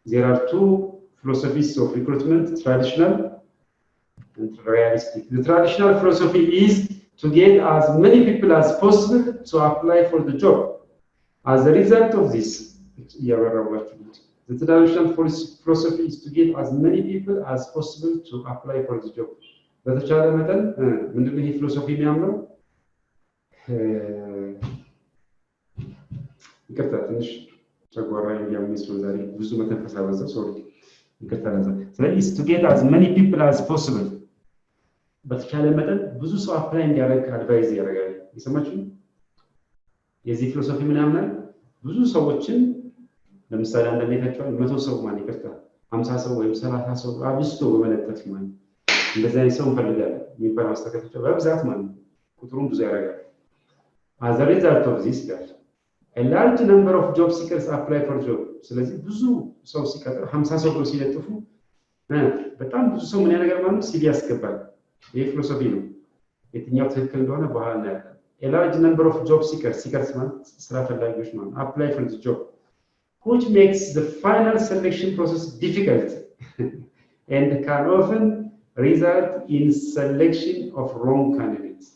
There are two philosophies of recruitment, traditional and realistic. The traditional philosophy is to get as many people as possible to apply for the job. As a result of this, the traditional philosophy is to get as many people as possible to apply for the job. በተቻለ መጠን ምንድነው ይሄ ፊሎሶፊ የሚያምነው? ይቅርታ ትንሽ ጨጓራ የሚያምስ ነው ዛሬ ብዙ መተንፈስ አበዛው ሶሪ ይቅርታ ለዛ ስለዚህ to get as many people as possible በተቻለ መጠን ብዙ ሰው አፕላይ እንዲያደርግ አድቫይዝ ያደርጋል። የሰማችሁ የዚህ ፊሎሶፊ ምን ያምናል? ብዙ ሰዎችን ለምሳሌ አንድ ቤታቸው 100 ሰው ማለት ይቅርታ 50 ሰው ወይም 30 ሰው አብስቶ በመለጠፍ ማለት እንደዛ ሰው እንፈልጋለን የሚባል ማስተካከያ በብዛት ማለት ቁጥሩን ብዙ ያደርጋል። as a result of this guys a large number of job seekers apply for job. ስለዚህ ብዙ ሰው ሲቀጥር 50 ሰው ብሎ ሲለጥፉ በጣም ብዙ ሰው ምን ያደርጋል ማለት ሲቪ ያስገባል። ይሄ ፊሎሶፊ ነው። የትኛው ትክክል እንደሆነ በኋላ እናያለን። a large number of job seekers ማለት ስራ ፈላጊዎች ማለት apply for the job, which makes the final selection process difficult and can often result in selection of wrong candidates.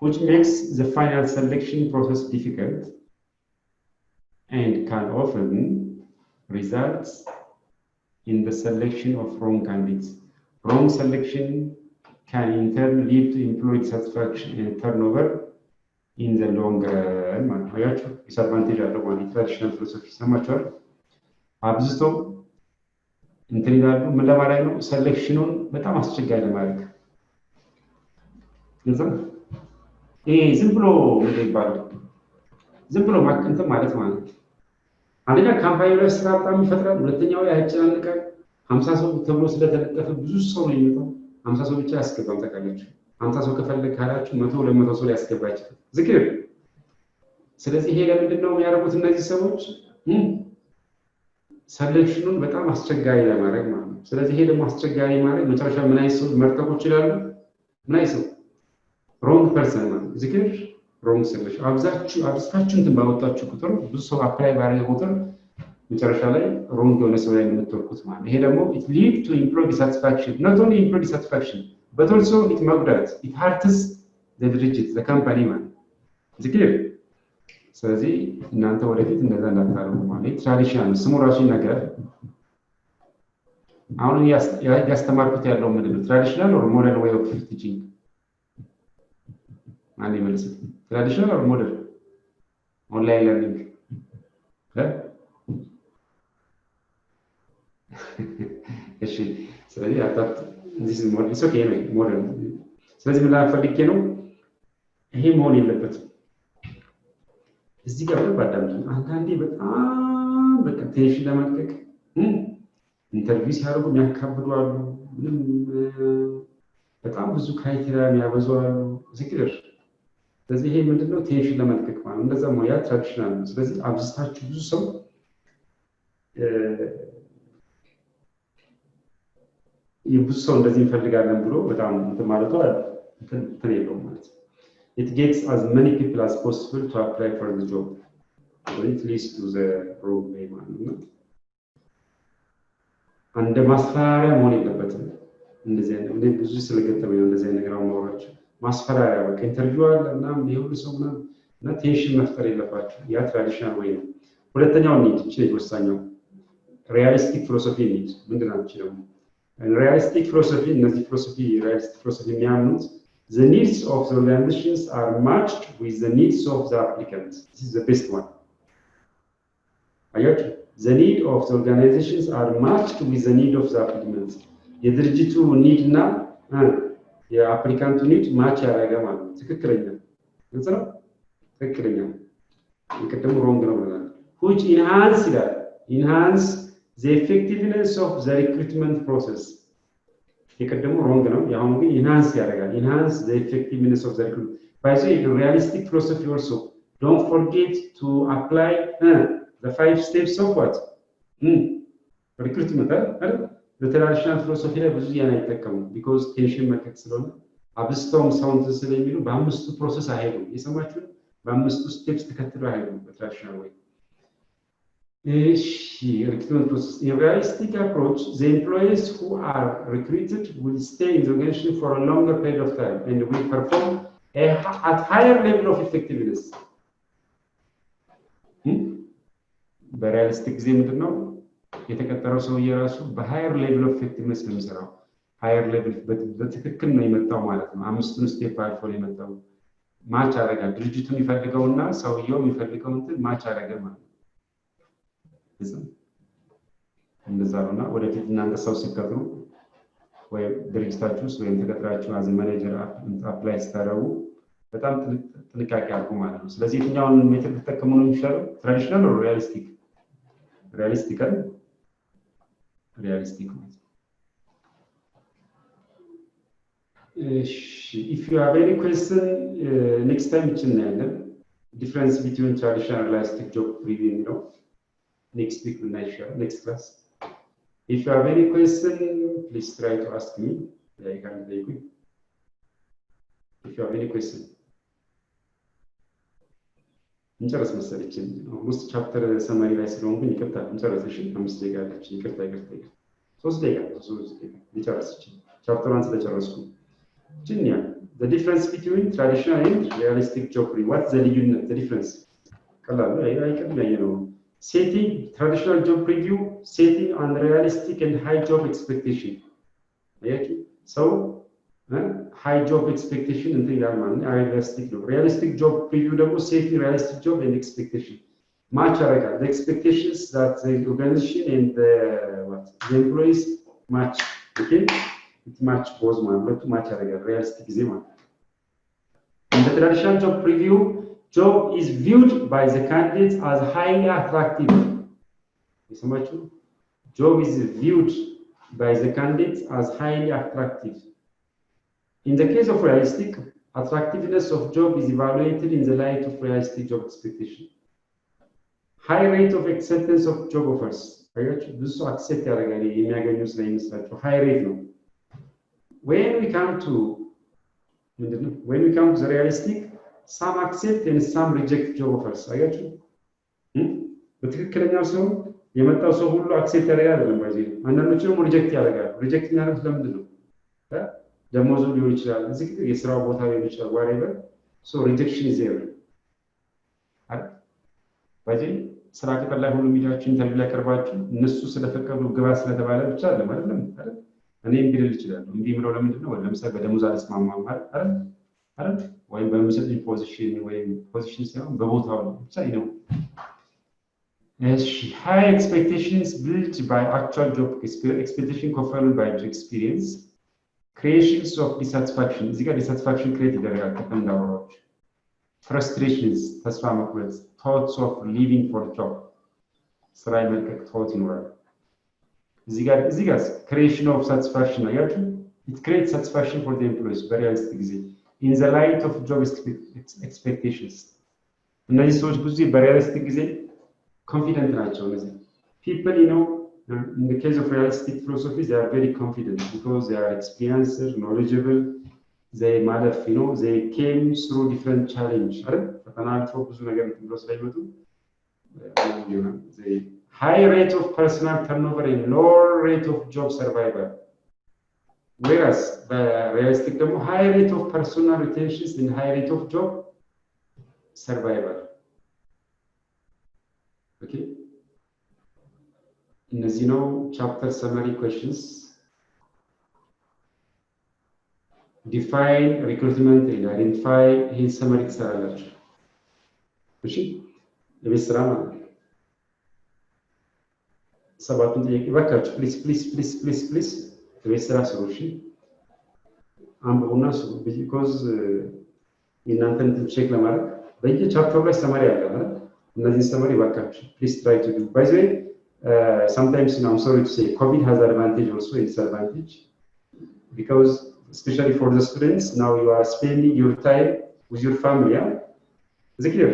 Which makes the final selection process difficult and can often result in the selection of wrong candidates. Wrong selection can in turn lead to employee satisfaction and turnover in the long run ማለት ነው ያችሁ disadvantage አለው ማለት ትራዲሽናል ፊሎሶፊ ሰማችኋል አብዝቶ እንትን ይላሉ ምን ለማለት ነው ሴሌክሽኑን በጣም አስቸጋሪ ለማድረግ ይሄ ዝም ብሎ ይባላል ዝም ብሎ ማከንተም ማለት አንደኛ ካምፓኒ ላይ ስራ በጣም ይፈጥራል ሁለተኛው ያጨናንቃል 50 ሰው ተብሎ ስለተለጠፈ ብዙ ሰው ነው የሚመጣው 50 ሰው ብቻ ያስገባም ተካላችሁ 50 ሰው ከፈለግ ካላችሁ 100 200 ሰው ያስገባችሁ ዝክር ስለዚህ ይሄ ለምንድን ነው የሚያደርጉት እነዚህ ሰዎች ሰሌክሽኑን በጣም አስቸጋሪ ለማድረግ ማለት ነው ስለዚህ ይሄ ደግሞ አስቸጋሪ ማለት መጨረሻ ምን አይሰው መርጠቆ ይችላሉ ምን አይሰው ሮንግ ፐርሰን ነው ዝክር ሮንግ ሰሌክሽን አብዛችሁ እንትን ባወጣችሁ ቁጥር ብዙ ሰው አፕላይ ባደረገ ቁጥር መጨረሻ ላይ ሮንግ የሆነ ሰው ላይ የምትወርቁት ማለት ይሄ ደግሞ it lead to employee dissatisfaction not only employee dissatisfaction but also it መጉዳት it hurts the ድርጅት the company ማለት ዝክር ስለዚህ እናንተ ወደፊት እንደዛ እንዳታረጉ ማለት ትራዲሽናል ስሙ ራሱ ይነገራል አሁን ያስተማርኩት ያለው ምንድነው ትራዲሽናል or modern way of teaching ማን ይመልስ ትራዲሽናል or modern ኦንላይን ለርኒንግ እሺ ስለዚህ አጣጥ this is modern it's okay ነው modern ስለዚህ ምን ላፈልጌ ነው ይሄ መሆን የለበትም እዚህ ጋር በጣም አንዳንዴ በጣም በቃ ቴንሽን ለማድረግ ኢንተርቪው ሲያደርጉ የሚያካብዱ አሉ ምንም በጣም ብዙ ክራይቴሪያ የሚያበዙ አሉ ዝክር ስለዚህ ይሄ ምንድነው ቴንሽን ለማድረግ ማለት እንደዛ ነው ያ ትራዲሽናል ነው ስለዚህ አብዝታችሁ ብዙ ሰው የብዙ ሰው እንደዚህ እንፈልጋለን ብሎ በጣም እንትን ማለቱ እንትን የለውም ማለት it gets as many people as possible to apply for the job or it leads to the wrong way ማለት ነው አንደ ማስፈራሪያ መሆን የለበትም እንደዚህ አይነት ብዙ ስለገጠመኝ እንደዚህ አይነት ነገር ማውራጭ ማስፈራሪያ በቃ ኢንተርቪው አለ እና ይሁሉ ሰው እና ቴንሽን መፍጠር የለባችሁ ያ ትራዲሽናል ወይ ነው ሁለተኛው ኒድ እቺ ወሳኛው ሪያሊስቲክ ፊሎሶፊ ኒድ ምንድናቸው ደግሞ realistic philosophy እነዚህ realistic philosophy የሚያምኑት the needs of the organizations are matched with the needs of the applicants this is the best one አያችሁ the need of the organizations are matched with the need of the applicants የድርጅቱ ኒድ እና የአፕሊካንቱ ኒድ ማች ያደረገ ማለት ትክክለኛ ግልጽ ነው ትክክለኛ ይቀደሙ ሮንግ ነው ማለት which enhance the effectiveness of the recruitment process የቀደሙ ሮንግ ነው ያሁን ግን enhance ያደርጋል enhance the effectiveness of the recruitment by the realistic philosophy also don't forget to apply the 5 steps of what recruitment the traditional philosophy ላይ ብዙ ያን አይጠቀሙ because tension መከት ስለሆነ አብስተውም ሳውንድ ስለሚሉ በአምስቱ ፕሮሰስ አይሄዱም የሰማችሁ በአምስቱ ስቴፕስ ተከትለው አይሄዱም በትራዲሽናል ወይ recruitment process. In a realistic approach, the employees who are recruited will stay in the organization for a longer period of time and will perform at higher level of effectiveness. በሪያሊስቲክ ጊዜ ምንድነው የተቀጠረው ሰው የራሱ በሃየር ሌቭል ኦፍ ኢፌክቲቭነስ ነው የሚሰራው ሃየር ሌቭል በትክክል ነው የመጣው ማለት ነው አምስቱን ስቴፕ አልፎ ነው የመጣው ማች አረጋ ድርጅቱ የሚፈልገውና ሰውየው የሚፈልገው እንትን ማች አረጋ ማለት እንደዛ ነውና ወደፊት እናንተ ሰው ሲቀጥሩ ወይ ድርጅታችሁ ወይም ተቀጥራችሁ አዝ ማኔጀር አፕላይ ስታረጉ በጣም ጥንቃቄ አድርጉ ማለት ነው ስለዚህ የትኛውን ሜተድ ተጠቀሙ ነው የሚሻለው ትራዲሽናል or realistic if you have any question next time እናያለን difference between traditional and realistic job review ነው next week we'll share next class if you have any question please try to ask me I can take it if you have any question እንጨርስ መሰለኝ almost chapter summary ላይ ስለሆንኩኝ ይከታል እንጨርስ 5 ደቂቃ አለች ይከታ 3 ደቂቃ እንጨርስ chapter 1 ስለጨረስኩ ጅንያ the difference between traditional and realistic job review what's the ልዩነት the difference ቀላል አይቀርም ያየነው setting traditional job review setting unrealistic and high job expectation አያችሁ ሰው high job expectation እንትን ይላል ማለት ነው realistic ነው realistic job preview ደግሞ safety realistic job and expectation match ያደርጋል the expectations that the organization and the employees match okay it match both ማለት ሁለቱ match ያደርጋል realistic ጊዜ ማለት in the traditional job preview job is viewed by the candidates as highly attractive የሰማችሁ job is viewed by the candidates as highly attractive. In the case of realistic, attractiveness of job is evaluated in the light of realistic job expectation. High rate of acceptance of job offers. This is accept high rate. No? When we come to the realistic, some accept and some reject job offers. በትክክለኛው ሰው የመጣው ሰው ሁሉ አክሴፕት ያደርጋል አይደለም ባይዚ አንዳንዶቹ ደግሞ ሪጀክት ያደርጋል ሪጀክት የሚያደርጉት ለምንድን ነው ደሞዙ ሊሆን ይችላል እዚህ የስራው ቦታ ሊሆን ይችላል whatever so rejection is there ባይዚ ስራ ቅጥር ላይ ሁሉ ሚዲያዎችን ኢንተርቪው ላይ ቀርባችሁ እነሱ ስለፈቀዱ ግባ ስለተባለ ብቻ አይደለም አይደል እኔም ቢል ይችላል እንዴ ምለው ለምንድን ነው ለምሳሌ በደሞዝ አልስማማም አይደል ወይም በምሰጥኝ ፖዚሽን ሳይሆን በቦታው ብቻ ነው high expectations built by actual job expectation confirmed by experience creations of dissatisfaction this is dissatisfaction created frustrations ተስፋ መቁረጥ thoughts of leaving for job ስራ የመልቀቅ thought ይኖራል this is creation of satisfaction it creates satisfaction for the employees very realistic in the light of job expectations እነዚህ ሰዎች ብዙ በሪያሊስቲክ ጊዜ confident ናቸው እነዚህ people in the case of realistic philosophy they are very confident because they are experienced knowledgeable they malaf they came through different challenge አይደል ፈተናቸው ብዙ ነገር ብሎ ስለይመጡ they high rate of personal turnover and low rate of job survival whereas the realistic ደግሞ high rate of personal retention and high rate of job survival okay እነዚህ ነው chapter summary questions define recruitment and identify his summary ትሰራላችሁ እሺ ለቤት ስራ ማለት ሰባቱን ጥያቄ ባካችሁ ፕሊዝ ለቤት ስራ ስሩ እሺ አንብቡና ስሩ because እናንተን ቼክ ለማድረግ በየቻፕተሩ ላይ ሰማሪ አለ ማለት እነዚህ ሰመሪ ባካችሁ please try to do by the way sometimes I'm sorry to say COVID has advantage also and disadvantage because especially for the students now you are spending your time with your family is it clear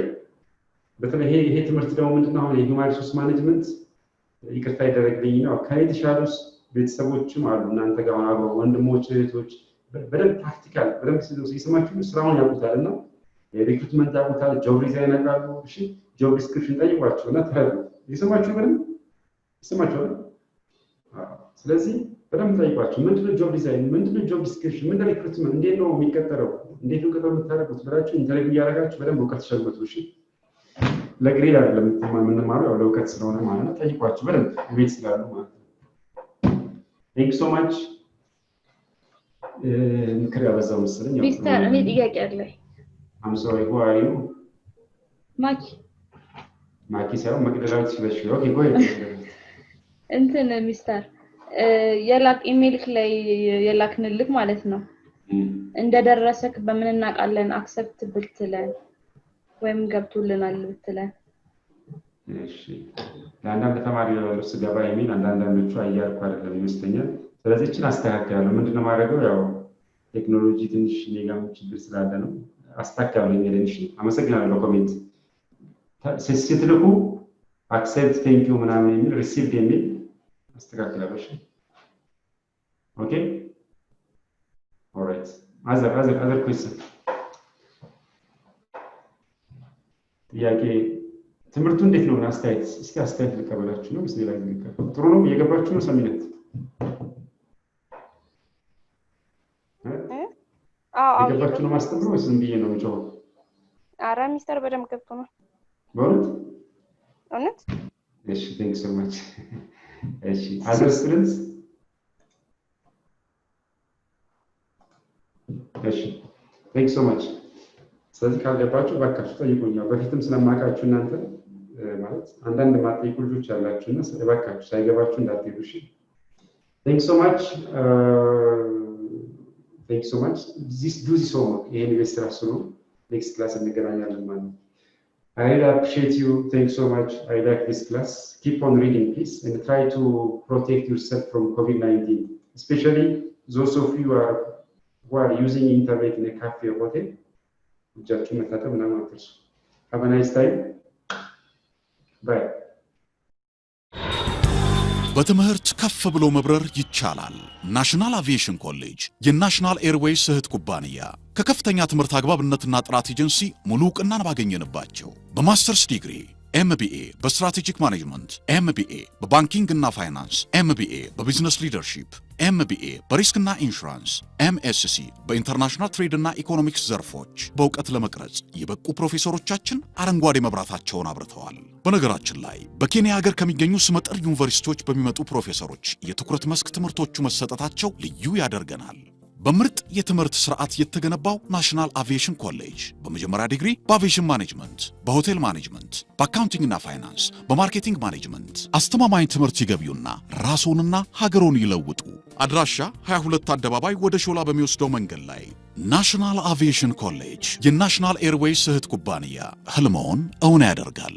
በተለይ ይሄ ትምህርት ደግሞ ምንድነው አሁን የሁማን ሪሶርስ ማኔጅመንት ይቅርታ ይደረግልኝ ነው ከየተሻሉስ ቤተሰቦችም አሉ እናንተ ጋር አብረው ወንድሞች እህቶች በደንብ ፕራክቲካል በደንብ ሲሰማችሁ ስራውን ያውቁታልና የሪክሩትመንት ያውቁታል ጆብ ዲዛይን ያውቃሉ እሺ job description ጠይቋቸውና ተረዱ ይሰማችሁ ስለዚህ በደንብ ጠይቋቸው ምንድነው job design ምንድነው job description ምንድነው recruitment እንዴት ነው የሚቀጠረው እንዴት ነው ቀጠሮ የምታደርጉት ብላችሁ ኢንተርቪው ያደርጋችሁ በደንብ እውቀት ሸልመቱ እሺ ለግሬድ አይደለም የምንማረው ያው ለእውቀት ስለሆነ ማለት ነው ጠይቋቸው በደንብ ቤት ስላሉ ማለት ነው thank you so much ምክር ያበዛው መሰለኝ ሚስተር እኔ ጥያቄ አለኝ I'm sorry who are you ማኪ ሳይሆን መቅደላዊት ስለሽ ኦኬ ጎይ እንትን ሚስተር የላክ ኢሜል ላይ የላክንልክ ማለት ነው እንደደረሰክ በምን እናውቃለን አክሰፕት ብትለን ወይም ገብቶልናል ብትለን እሺ ለአንዳንድ ተማሪዎች ስገባ ኢሜል አንዳንዶቹ አያርኩ አይደለም ይመስለኛል ስለዚህ እቺን አስተካክላለሁ ምንድነው ማድረገው ያው ቴክኖሎጂ ትንሽ ኔጋም ችግር ስላለ ነው አስተካክላለሁ ኢሜልን እሺ አመሰግናለሁ ኮሜንት ስትልኩ accept thank you ምናምን የሚል received የሚል አስተካክላለሁ እሺ ኦኬ alright other question ጥያቄ ትምህርቱ እንዴት ነው አስተያየት እስኪ አስተያየት ልቀበላችሁ ነው እስኪ ላይ ጥሩ ነው እየገባችሁ ነው ሰሚነት እየገባችሁ ነው ማስተምረው ዝም ብዬ ነው የምጮኸው ኧረ ሚስተር በደምብ ገብቶ ነው በእውነት እሺ thank you so much እሺ other students እሺ ቴንክ ሶ ማች። ስለዚህ ካልገባችሁ ባካችሁ ጠይቁኛል። በፊትም ስለማውቃችሁ እናንተ ማለት አንዳንድ ማጠይቁ ልጆች አላችሁና ስለባካችሁ ሳይገባችሁ እንዳትሄዱ እሺ። ቴንክ ሶ ማች ቴንክ ሶ ማች። ዱ ዚስ ሆምወርክ ይሄን ቤት ስራ ስሩ። ኔክስት ክላስ እንገናኛለን ማለት ነው። I really appreciate you. Thanks so much. I like this class. Keep on reading, please, and try to protect yourself from COVID-19, especially those of you who are using internet in a cafe or hotel. Have a nice time. Bye. በትምህርት ከፍ ብሎ መብረር ይቻላል። ናሽናል አቪዬሽን ኮሌጅ የናሽናል ኤርዌይስ እህት ኩባንያ ከከፍተኛ ትምህርት አግባብነትና ጥራት ኤጀንሲ ሙሉ ዕውቅናን ባገኘንባቸው በማስተርስ ዲግሪ ኤምቢኤ በስትራቴጂክ ማኔጅመንት፣ ኤምቢኤ በባንኪንግ እና ፋይናንስ፣ ኤምቢኤ በቢዝነስ ሊደርሺፕ፣ ኤምቢኤ በሪስክና ኢንሹራንስ፣ ኤምኤስሲ በኢንተርናሽናል ትሬድ እና ኢኮኖሚክስ ዘርፎች በእውቀት ለመቅረጽ የበቁ ፕሮፌሰሮቻችን አረንጓዴ መብራታቸውን አብርተዋል። በነገራችን ላይ በኬንያ ሀገር ከሚገኙ ስመጥር ዩኒቨርሲቲዎች በሚመጡ ፕሮፌሰሮች የትኩረት መስክ ትምህርቶቹ መሰጠታቸው ልዩ ያደርገናል። በምርጥ የትምህርት ስርዓት የተገነባው ናሽናል አቪዬሽን ኮሌጅ በመጀመሪያ ዲግሪ በአቪዬሽን ማኔጅመንት፣ በሆቴል ማኔጅመንት፣ በአካውንቲንግና ፋይናንስ፣ በማርኬቲንግ ማኔጅመንት አስተማማኝ ትምህርት ይገቢውና ራስዎንና ሀገሮን ይለውጡ። አድራሻ 22 አደባባይ ወደ ሾላ በሚወስደው መንገድ ላይ። ናሽናል አቪዬሽን ኮሌጅ የናሽናል ኤርዌይስ እህት ኩባንያ ህልሞን እውን ያደርጋል።